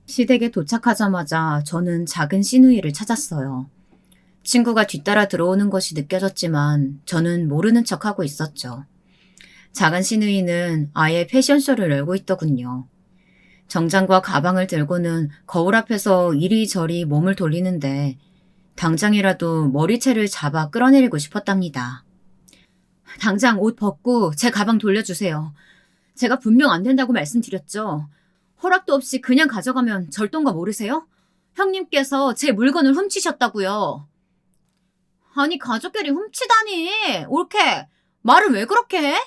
시댁에 도착하자마자 저는 작은 시누이를 찾았어요. 친구가 뒤따라 들어오는 것이 느껴졌지만 저는 모르는 척하고 있었죠. 작은 시누이는 아예 패션쇼를 열고 있더군요. 정장과 가방을 들고는 거울 앞에서 이리저리 몸을 돌리는데 당장이라도 머리채를 잡아 끌어내리고 싶었답니다. 당장 옷 벗고 제 가방 돌려주세요. 제가 분명 안 된다고 말씀드렸죠. 허락도 없이 그냥 가져가면 절도인 거 모르세요? 형님께서 제 물건을 훔치셨다고요. 아니 가족끼리 훔치다니. 옳게 말을 왜 그렇게 해?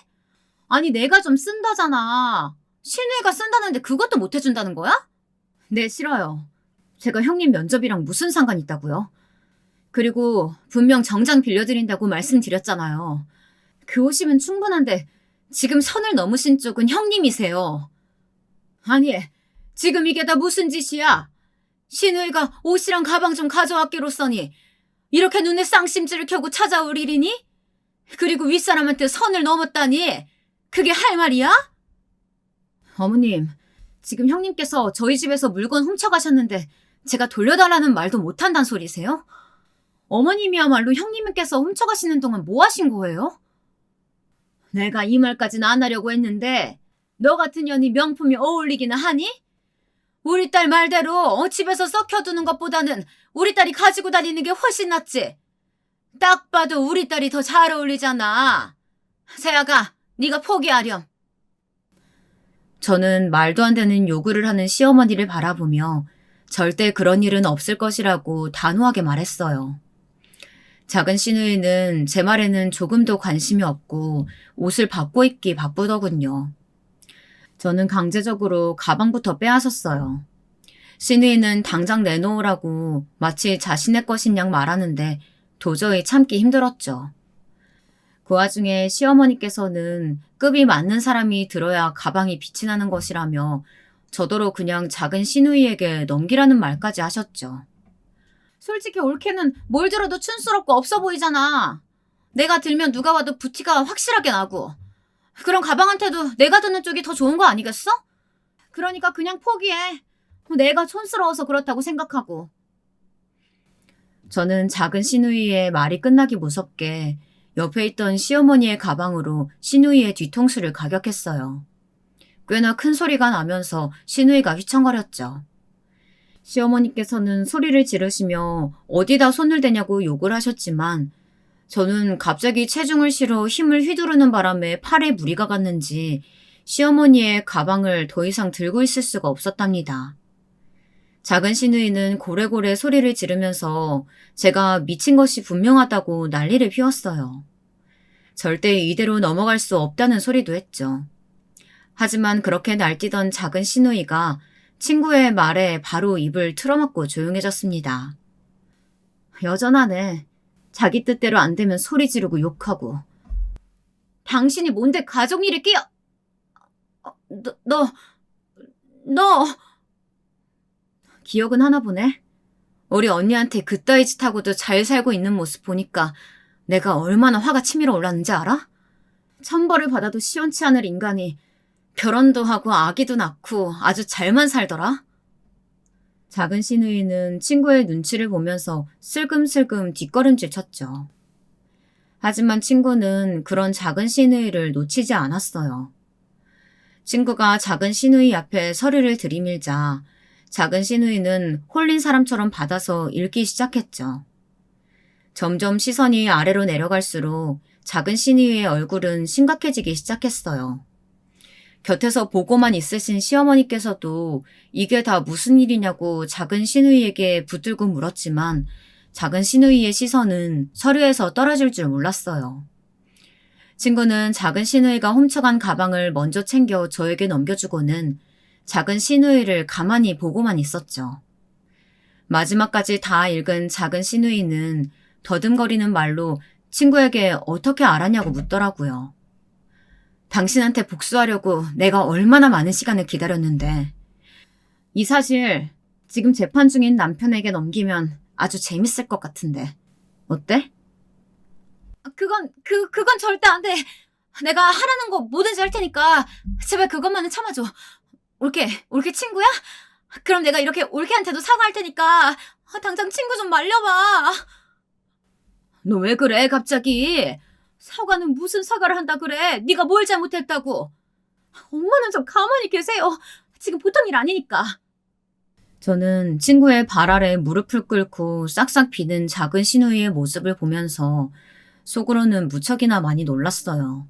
아니 내가 좀 쓴다잖아. 신우이가 쓴다는데 그것도 못 해준다는 거야? 네 싫어요. 제가 형님 면접이랑 무슨 상관 있다고요? 그리고 분명 정장 빌려드린다고 말씀드렸잖아요. 그 옷이면 충분한데 지금 선을 넘으신 쪽은 형님이세요. 아니 지금 이게 다 무슨 짓이야? 신우이가 옷이랑 가방 좀 가져왔기로써니 이렇게 눈에 쌍심지를 켜고 찾아올 일이니? 그리고 윗사람한테 선을 넘었다니 그게 할 말이야? 어머님 지금 형님께서 저희 집에서 물건 훔쳐가셨는데 제가 돌려달라는 말도 못한단 소리세요? 어머님이야말로 형님께서 훔쳐가시는 동안 뭐 하신 거예요? 내가 이 말까지는 안 하려고 했는데 너 같은 년이 명품이 어울리기는 하니? 우리 딸 말대로 집에서 썩혀두는 것보다는 우리 딸이 가지고 다니는 게 훨씬 낫지. 딱 봐도 우리 딸이 더 잘 어울리잖아. 세아가 네가 포기하렴. 저는 말도 안 되는 요구를 하는 시어머니를 바라보며 절대 그런 일은 없을 것이라고 단호하게 말했어요. 작은 시누이는 제 말에는 조금도 관심이 없고 옷을 바꿔 입기 바쁘더군요. 저는 강제적으로 가방부터 빼앗았어요. 시누이는 당장 내놓으라고 마치 자신의 것인 양 말하는데 도저히 참기 힘들었죠. 그 와중에 시어머니께서는 급이 맞는 사람이 들어야 가방이 빛이 나는 것이라며 저더러 그냥 작은 시누이에게 넘기라는 말까지 하셨죠. 솔직히 올케는 뭘 들어도 촌스럽고 없어 보이잖아. 내가 들면 누가 와도 부티가 확실하게 나고. 그럼 가방한테도 내가 드는 쪽이 더 좋은 거 아니겠어? 그러니까 그냥 포기해. 내가 촌스러워서 그렇다고 생각하고. 저는 작은 시누이의 말이 끝나기 무섭게 옆에 있던 시어머니의 가방으로 시누이의 뒤통수를 가격했어요. 꽤나 큰 소리가 나면서 시누이가 휘청거렸죠. 시어머니께서는 소리를 지르시며 어디다 손을 대냐고 욕을 하셨지만 저는 갑자기 체중을 실어 힘을 휘두르는 바람에 팔에 무리가 갔는지 시어머니의 가방을 더 이상 들고 있을 수가 없었답니다. 작은 시누이는 고래고래 소리를 지르면서 제가 미친 것이 분명하다고 난리를 피웠어요. 절대 이대로 넘어갈 수 없다는 소리도 했죠. 하지만 그렇게 날뛰던 작은 시누이가 친구의 말에 바로 입을 틀어막고 조용해졌습니다. 여전하네. 자기 뜻대로 안 되면 소리 지르고 욕하고. 당신이 뭔데 가족일에 끼어... 너... 기억은 하나 보네. 우리 언니한테 그따위 짓 하고도 잘 살고 있는 모습 보니까 내가 얼마나 화가 치밀어 올랐는지 알아? 천벌을 받아도 시원치 않을 인간이 결혼도 하고 아기도 낳고 아주 잘만 살더라. 작은 시누이는 친구의 눈치를 보면서 슬금슬금 뒷걸음질 쳤죠. 하지만 친구는 그런 작은 시누이를 놓치지 않았어요. 친구가 작은 시누이 앞에 서류를 들이밀자 작은 시누이는 홀린 사람처럼 받아서 읽기 시작했죠. 점점 시선이 아래로 내려갈수록 작은 시누이의 얼굴은 심각해지기 시작했어요. 곁에서 보고만 있으신 시어머니께서도 이게 다 무슨 일이냐고 작은 시누이에게 붙들고 물었지만 작은 시누이의 시선은 서류에서 떨어질 줄 몰랐어요. 친구는 작은 시누이가 훔쳐간 가방을 먼저 챙겨 저에게 넘겨주고는 작은 시누이를 가만히 보고만 있었죠. 마지막까지 다 읽은 작은 시누이는 더듬거리는 말로 친구에게 어떻게 알았냐고 묻더라고요. 당신한테 복수하려고 내가 얼마나 많은 시간을 기다렸는데 이 사실 지금 재판 중인 남편에게 넘기면 아주 재밌을 것 같은데 어때? 그건 절대 안 돼. 내가 하라는 거 뭐든지 할 테니까 제발 그것만은 참아줘. 올게 친구야? 그럼 내가 이렇게 올케한테도 사과할 테니까 당장 친구 좀 말려봐. 너 왜 그래 갑자기? 사과는 무슨 사과를 한다 그래? 네가 뭘 잘못했다고? 엄마는 좀 가만히 계세요. 지금 보통 일 아니니까. 저는 친구의 발 아래 무릎을 꿇고 싹싹 비는 작은 시누이의 모습을 보면서 속으로는 무척이나 많이 놀랐어요.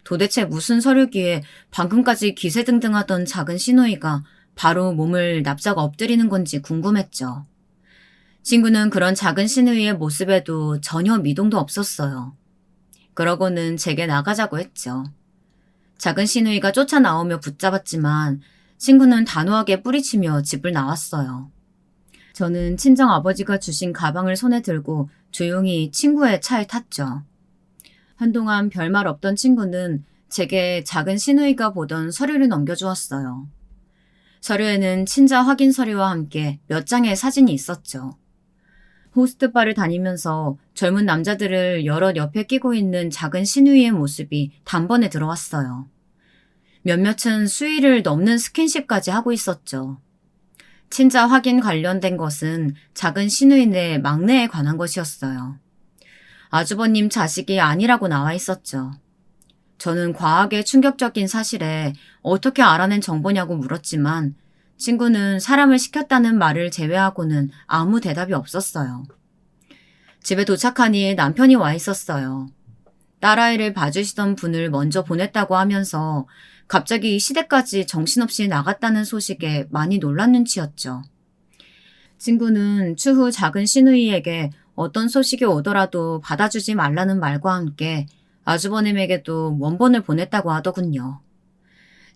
도대체 무슨 서류기에 방금까지 기세등등하던 작은 시누이가 바로 몸을 납작 엎드리는 건지 궁금했죠. 친구는 그런 작은 시누이의 모습에도 전혀 미동도 없었어요. 그러고는 제게 나가자고 했죠. 작은 시누이가 쫓아 나오며 붙잡았지만 친구는 단호하게 뿌리치며 집을 나왔어요. 저는 친정아버지가 주신 가방을 손에 들고 조용히 친구의 차에 탔죠. 한동안 별말 없던 친구는 제게 작은 시누이가 보던 서류를 넘겨주었어요. 서류에는 친자 확인 서류와 함께 몇 장의 사진이 있었죠. 호스트바를 다니면서 젊은 남자들을 여럿 옆에 끼고 있는 작은 시누이의 모습이 단번에 들어왔어요. 몇몇은 수위를 넘는 스킨십까지 하고 있었죠. 친자 확인 관련된 것은 작은 시누이네 막내에 관한 것이었어요. 아주버님 자식이 아니라고 나와 있었죠. 저는 과하게 충격적인 사실에 어떻게 알아낸 정보냐고 물었지만 친구는 사람을 시켰다는 말을 제외하고는 아무 대답이 없었어요. 집에 도착하니 남편이 와 있었어요. 딸아이를 봐주시던 분을 먼저 보냈다고 하면서 갑자기 시댁까지 정신없이 나갔다는 소식에 많이 놀란 눈치였죠. 친구는 추후 작은 시누이에게 어떤 소식이 오더라도 받아주지 말라는 말과 함께 아주버님에게도 원본을 보냈다고 하더군요.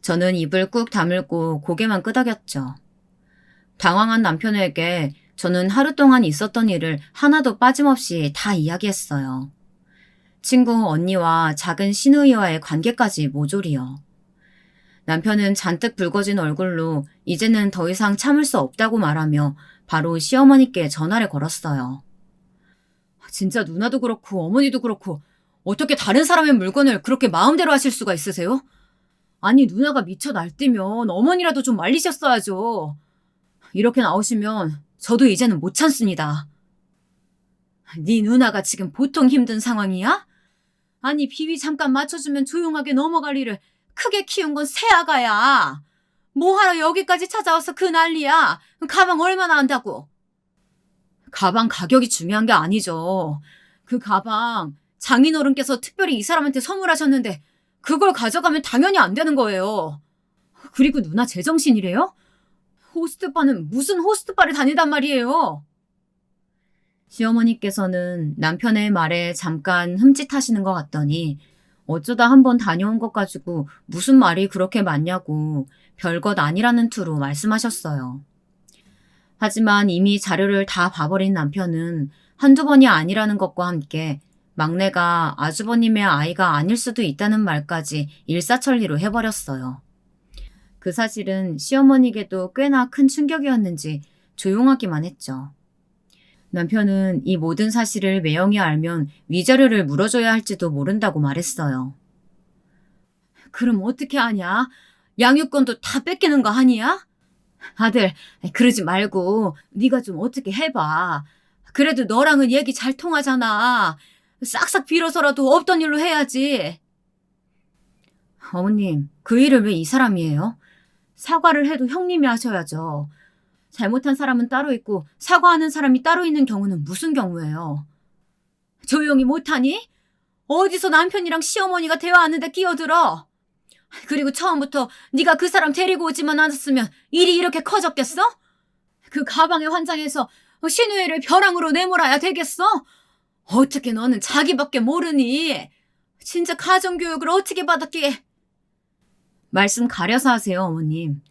저는 입을 꾹 다물고 고개만 끄덕였죠. 당황한 남편에게 저는 하루 동안 있었던 일을 하나도 빠짐없이 다 이야기했어요. 친구 언니와 작은 시누이와의 관계까지 모조리요. 남편은 잔뜩 붉어진 얼굴로 이제는 더 이상 참을 수 없다고 말하며 바로 시어머니께 전화를 걸었어요. 진짜 누나도 그렇고 어머니도 그렇고 어떻게 다른 사람의 물건을 그렇게 마음대로 하실 수가 있으세요? 아니 누나가 미쳐 날뛰면 어머니라도 좀 말리셨어야죠. 이렇게 나오시면 저도 이제는 못 참습니다. 네 누나가 지금 보통 힘든 상황이야? 아니 비위 잠깐 맞춰주면 조용하게 넘어갈 일을 크게 키운 건 새아가야. 뭐하러 여기까지 찾아와서 그 난리야. 가방 얼마나 한다고. 가방 가격이 중요한 게 아니죠. 그 가방 장인어른께서 특별히 이 사람한테 선물하셨는데 그걸 가져가면 당연히 안 되는 거예요. 그리고 누나 제정신이래요? 호스트바는 무슨 호스트바를 다니단 말이에요. 시어머니께서는 남편의 말에 잠깐 흠칫하시는 것 같더니 어쩌다 한번 다녀온 것 가지고 무슨 말이 그렇게 많냐고 별것 아니라는 투로 말씀하셨어요. 하지만 이미 자료를 다 봐버린 남편은 한두 번이 아니라는 것과 함께 막내가 아주버님의 아이가 아닐 수도 있다는 말까지 일사천리로 해버렸어요. 그 사실은 시어머니에게도 꽤나 큰 충격이었는지 조용하기만 했죠. 남편은 이 모든 사실을 매형이 알면 위자료를 물어줘야 할지도 모른다고 말했어요. 그럼 어떻게 하냐? 양육권도 다 뺏기는 거 아니야? 아들, 그러지 말고 네가 좀 어떻게 해봐. 그래도 너랑은 얘기 잘 통하잖아. 싹싹 빌어서라도 없던 일로 해야지. 어머님, 그 일을 왜 이 사람이 해요? 사과를 해도 형님이 하셔야죠. 잘못한 사람은 따로 있고 사과하는 사람이 따로 있는 경우는 무슨 경우예요? 조용히 못하니? 어디서 남편이랑 시어머니가 대화하는데 끼어들어? 그리고 처음부터 네가 그 사람 데리고 오지만 않았으면 일이 이렇게 커졌겠어? 그 가방에 환장해서 신우이를 벼랑으로 내몰아야 되겠어? 어떻게 너는 자기밖에 모르니? 진짜 가정교육을 어떻게 받았기에? 말씀 가려서 하세요, 어머님.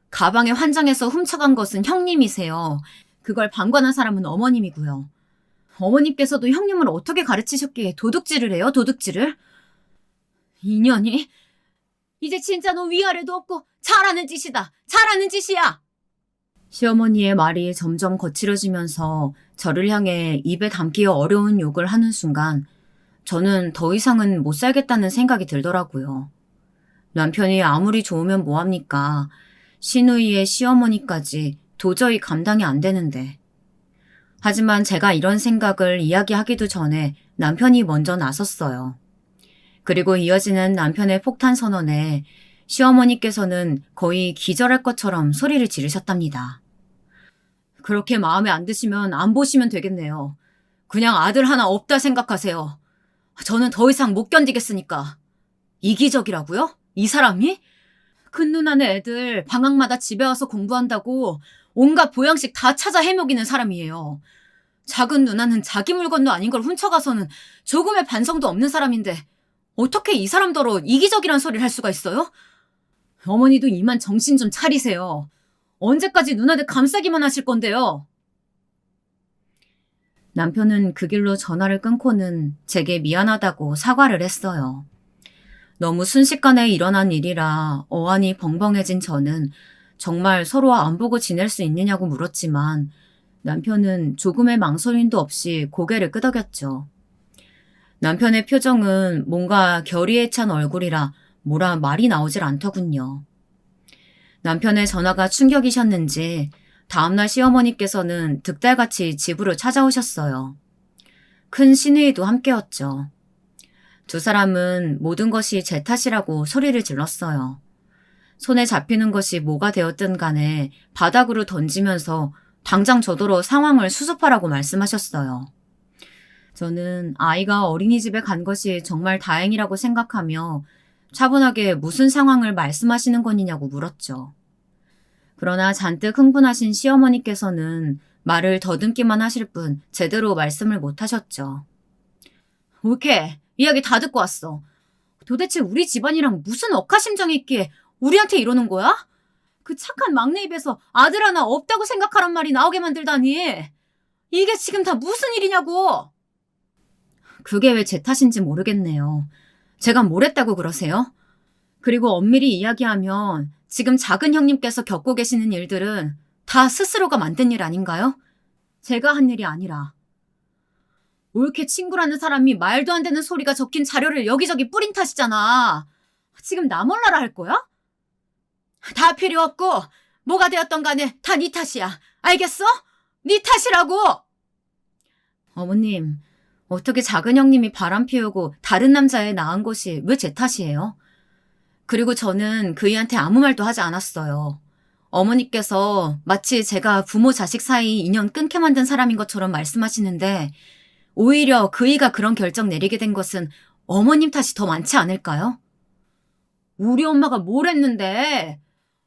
가방에 환장해서 훔쳐간 것은 형님이세요. 그걸 방관한 사람은 어머님이고요. 어머님께서도 형님을 어떻게 가르치셨기에 도둑질을 해요, 도둑질을? 인연이? 이제 진짜 너 위아래도 없고 잘하는 짓이다. 잘하는 짓이야. 시어머니의 말이 점점 거칠어지면서 저를 향해 입에 담기 어려운 욕을 하는 순간 저는 더 이상은 못 살겠다는 생각이 들더라고요. 남편이 아무리 좋으면 뭐합니까? 시누이의 시어머니까지 도저히 감당이 안 되는데. 하지만 제가 이런 생각을 이야기하기도 전에 남편이 먼저 나섰어요. 그리고 이어지는 남편의 폭탄 선언에 시어머니께서는 거의 기절할 것처럼 소리를 지르셨답니다. 그렇게 마음에 안 드시면 안 보시면 되겠네요. 그냥 아들 하나 없다 생각하세요. 저는 더 이상 못 견디겠으니까. 이기적이라고요? 이 사람이? 큰 누나네 애들 방학마다 집에 와서 공부한다고 온갖 보양식 다 찾아 헤매기는 사람이에요. 작은 누나는 자기 물건도 아닌 걸 훔쳐가서는 조금의 반성도 없는 사람인데 어떻게 이 사람더러 이기적이란 소리를 할 수가 있어요? 어머니도 이만 정신 좀 차리세요. 언제까지 누나들 감싸기만 하실 건데요? 남편은 그 길로 전화를 끊고는 제게 미안하다고 사과를 했어요. 너무 순식간에 일어난 일이라 어안이 벙벙해진 저는 정말 서로 안 보고 지낼 수 있느냐고 물었지만 남편은 조금의 망설임도 없이 고개를 끄덕였죠. 남편의 표정은 뭔가 결의에 찬 얼굴이라 뭐라 말이 나오질 않더군요. 남편의 전화가 충격이셨는지 다음날 시어머니께서는 득달같이 집으로 찾아오셨어요. 큰 시누이도 함께였죠. 두 사람은 모든 것이 제 탓이라고 소리를 질렀어요. 손에 잡히는 것이 뭐가 되었든 간에 바닥으로 던지면서 당장 저더러 상황을 수습하라고 말씀하셨어요. 저는 아이가 어린이집에 간 것이 정말 다행이라고 생각하며 차분하게 무슨 상황을 말씀하시는 거니냐고 물었죠. 그러나 잔뜩 흥분하신 시어머니께서는 말을 더듬기만 하실 뿐 제대로 말씀을 못 하셨죠. 옳게 이야기 다 듣고 왔어. 도대체 우리 집안이랑 무슨 억하심정이 있기에 우리한테 이러는 거야? 그 착한 막내 입에서 아들 하나 없다고 생각하란 말이 나오게 만들다니. 이게 지금 다 무슨 일이냐고. 그게 왜 제 탓인지 모르겠네요. 제가 뭘 했다고 그러세요? 그리고 엄밀히 이야기하면 지금 작은 형님께서 겪고 계시는 일들은 다 스스로가 만든 일 아닌가요? 제가 한 일이 아니라. 옳게 친구라는 사람이 말도 안 되는 소리가 적힌 자료를 여기저기 뿌린 탓이잖아. 지금 나 몰라라 할 거야? 다 필요 없고 뭐가 되었던 간에 다 네 탓이야. 알겠어? 네 탓이라고. 어머님, 어떻게 작은 형님이 바람 피우고 다른 남자애 낳은 것이 왜 제 탓이에요? 그리고 저는 그이한테 아무 말도 하지 않았어요. 어머니께서 마치 제가 부모 자식 사이 인연 끊게 만든 사람인 것처럼 말씀하시는데 오히려 그이가 그런 결정 내리게 된 것은 어머님 탓이 더 많지 않을까요? 우리 엄마가 뭘 했는데?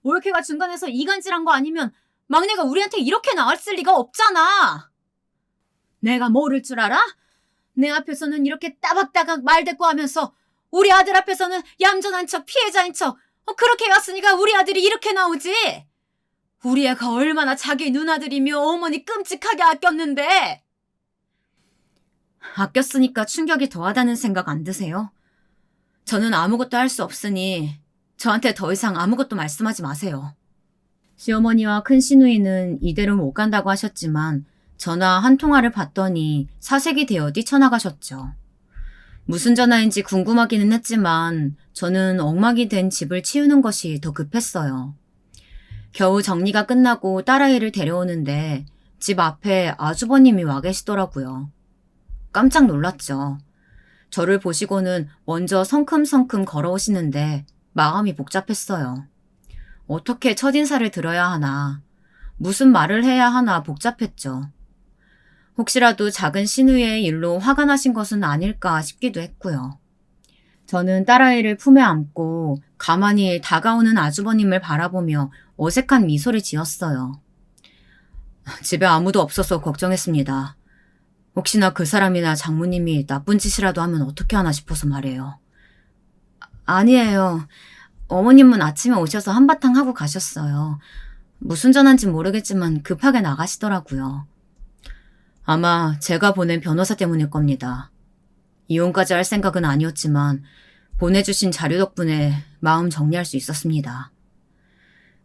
올케가 중간에서 이간질한 거 아니면 막내가 우리한테 이렇게 나왔을 리가 없잖아. 내가 모를 줄 알아? 내 앞에서는 이렇게 따박따박 말대꾸하면서 우리 아들 앞에서는 얌전한 척 피해자인 척 그렇게 왔으니까 우리 아들이 이렇게 나오지. 우리 애가 얼마나 자기 누나들이며 어머니 끔찍하게 아꼈는데. 아꼈으니까 충격이 더하다는 생각 안 드세요? 저는 아무것도 할 수 없으니 저한테 더 이상 아무것도 말씀하지 마세요. 시어머니와 큰 시누이는 이대로 못 간다고 하셨지만 전화 한 통화를 받더니 사색이 되어 뛰쳐나가셨죠. 무슨 전화인지 궁금하기는 했지만 저는 엉망이 된 집을 치우는 것이 더 급했어요. 겨우 정리가 끝나고 딸아이를 데려오는데 집 앞에 아주버님이 와 계시더라고요. 깜짝 놀랐죠. 저를 보시고는 먼저 성큼성큼 걸어오시는데 마음이 복잡했어요. 어떻게 첫인사를 드려야 하나, 무슨 말을 해야 하나 복잡했죠. 혹시라도 작은 신우의 일로 화가 나신 것은 아닐까 싶기도 했고요. 저는 딸아이를 품에 안고 가만히 다가오는 아주버님을 바라보며 어색한 미소를 지었어요. 집에 아무도 없어서 걱정했습니다. 혹시나 그 사람이나 장모님이 나쁜 짓이라도 하면 어떻게 하나 싶어서 말이에요. 아니에요. 어머님은 아침에 오셔서 한바탕 하고 가셨어요. 무슨 전화인지 모르겠지만 급하게 나가시더라고요. 아마 제가 보낸 변호사 때문일 겁니다. 이혼까지 할 생각은 아니었지만 보내주신 자료 덕분에 마음 정리할 수 있었습니다.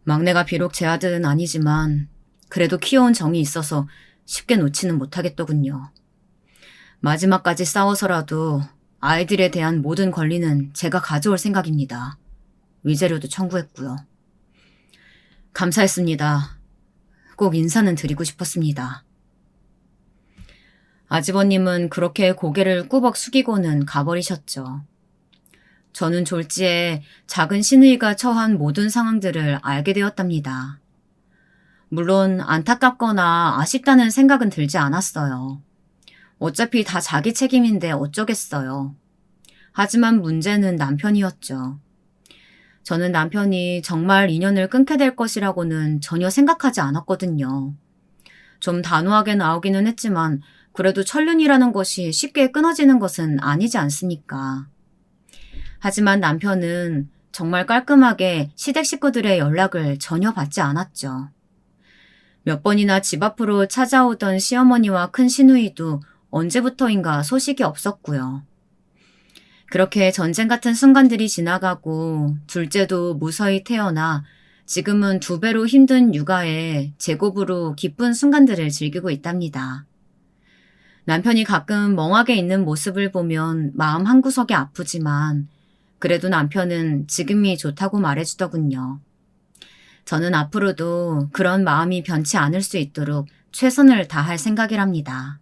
막내가 비록 제 아들은 아니지만 그래도 키워온 정이 있어서 쉽게 놓지는 못하겠더군요. 마지막까지 싸워서라도 아이들에 대한 모든 권리는 제가 가져올 생각입니다. 위자료도 청구했고요. 감사했습니다. 꼭 인사는 드리고 싶었습니다. 아주버님은 그렇게 고개를 꾸벅 숙이고는 가버리셨죠. 저는 졸지에 작은 신우이가 처한 모든 상황들을 알게 되었답니다. 물론 안타깝거나 아쉽다는 생각은 들지 않았어요. 어차피 다 자기 책임인데 어쩌겠어요. 하지만 문제는 남편이었죠. 저는 남편이 정말 인연을 끊게 될 것이라고는 전혀 생각하지 않았거든요. 좀 단호하게 나오기는 했지만 그래도 천륜이라는 것이 쉽게 끊어지는 것은 아니지 않습니까? 하지만 남편은 정말 깔끔하게 시댁 식구들의 연락을 전혀 받지 않았죠. 몇 번이나 집 앞으로 찾아오던 시어머니와 큰 시누이도 언제부터인가 소식이 없었고요. 그렇게 전쟁 같은 순간들이 지나가고 둘째도 무사히 태어나 지금은 2배로 힘든 육아에 제곱으로 기쁜 순간들을 즐기고 있답니다. 남편이 가끔 멍하게 있는 모습을 보면 마음 한구석이 아프지만 그래도 남편은 지금이 좋다고 말해주더군요. 저는 앞으로도 그런 마음이 변치 않을 수 있도록 최선을 다할 생각이랍니다.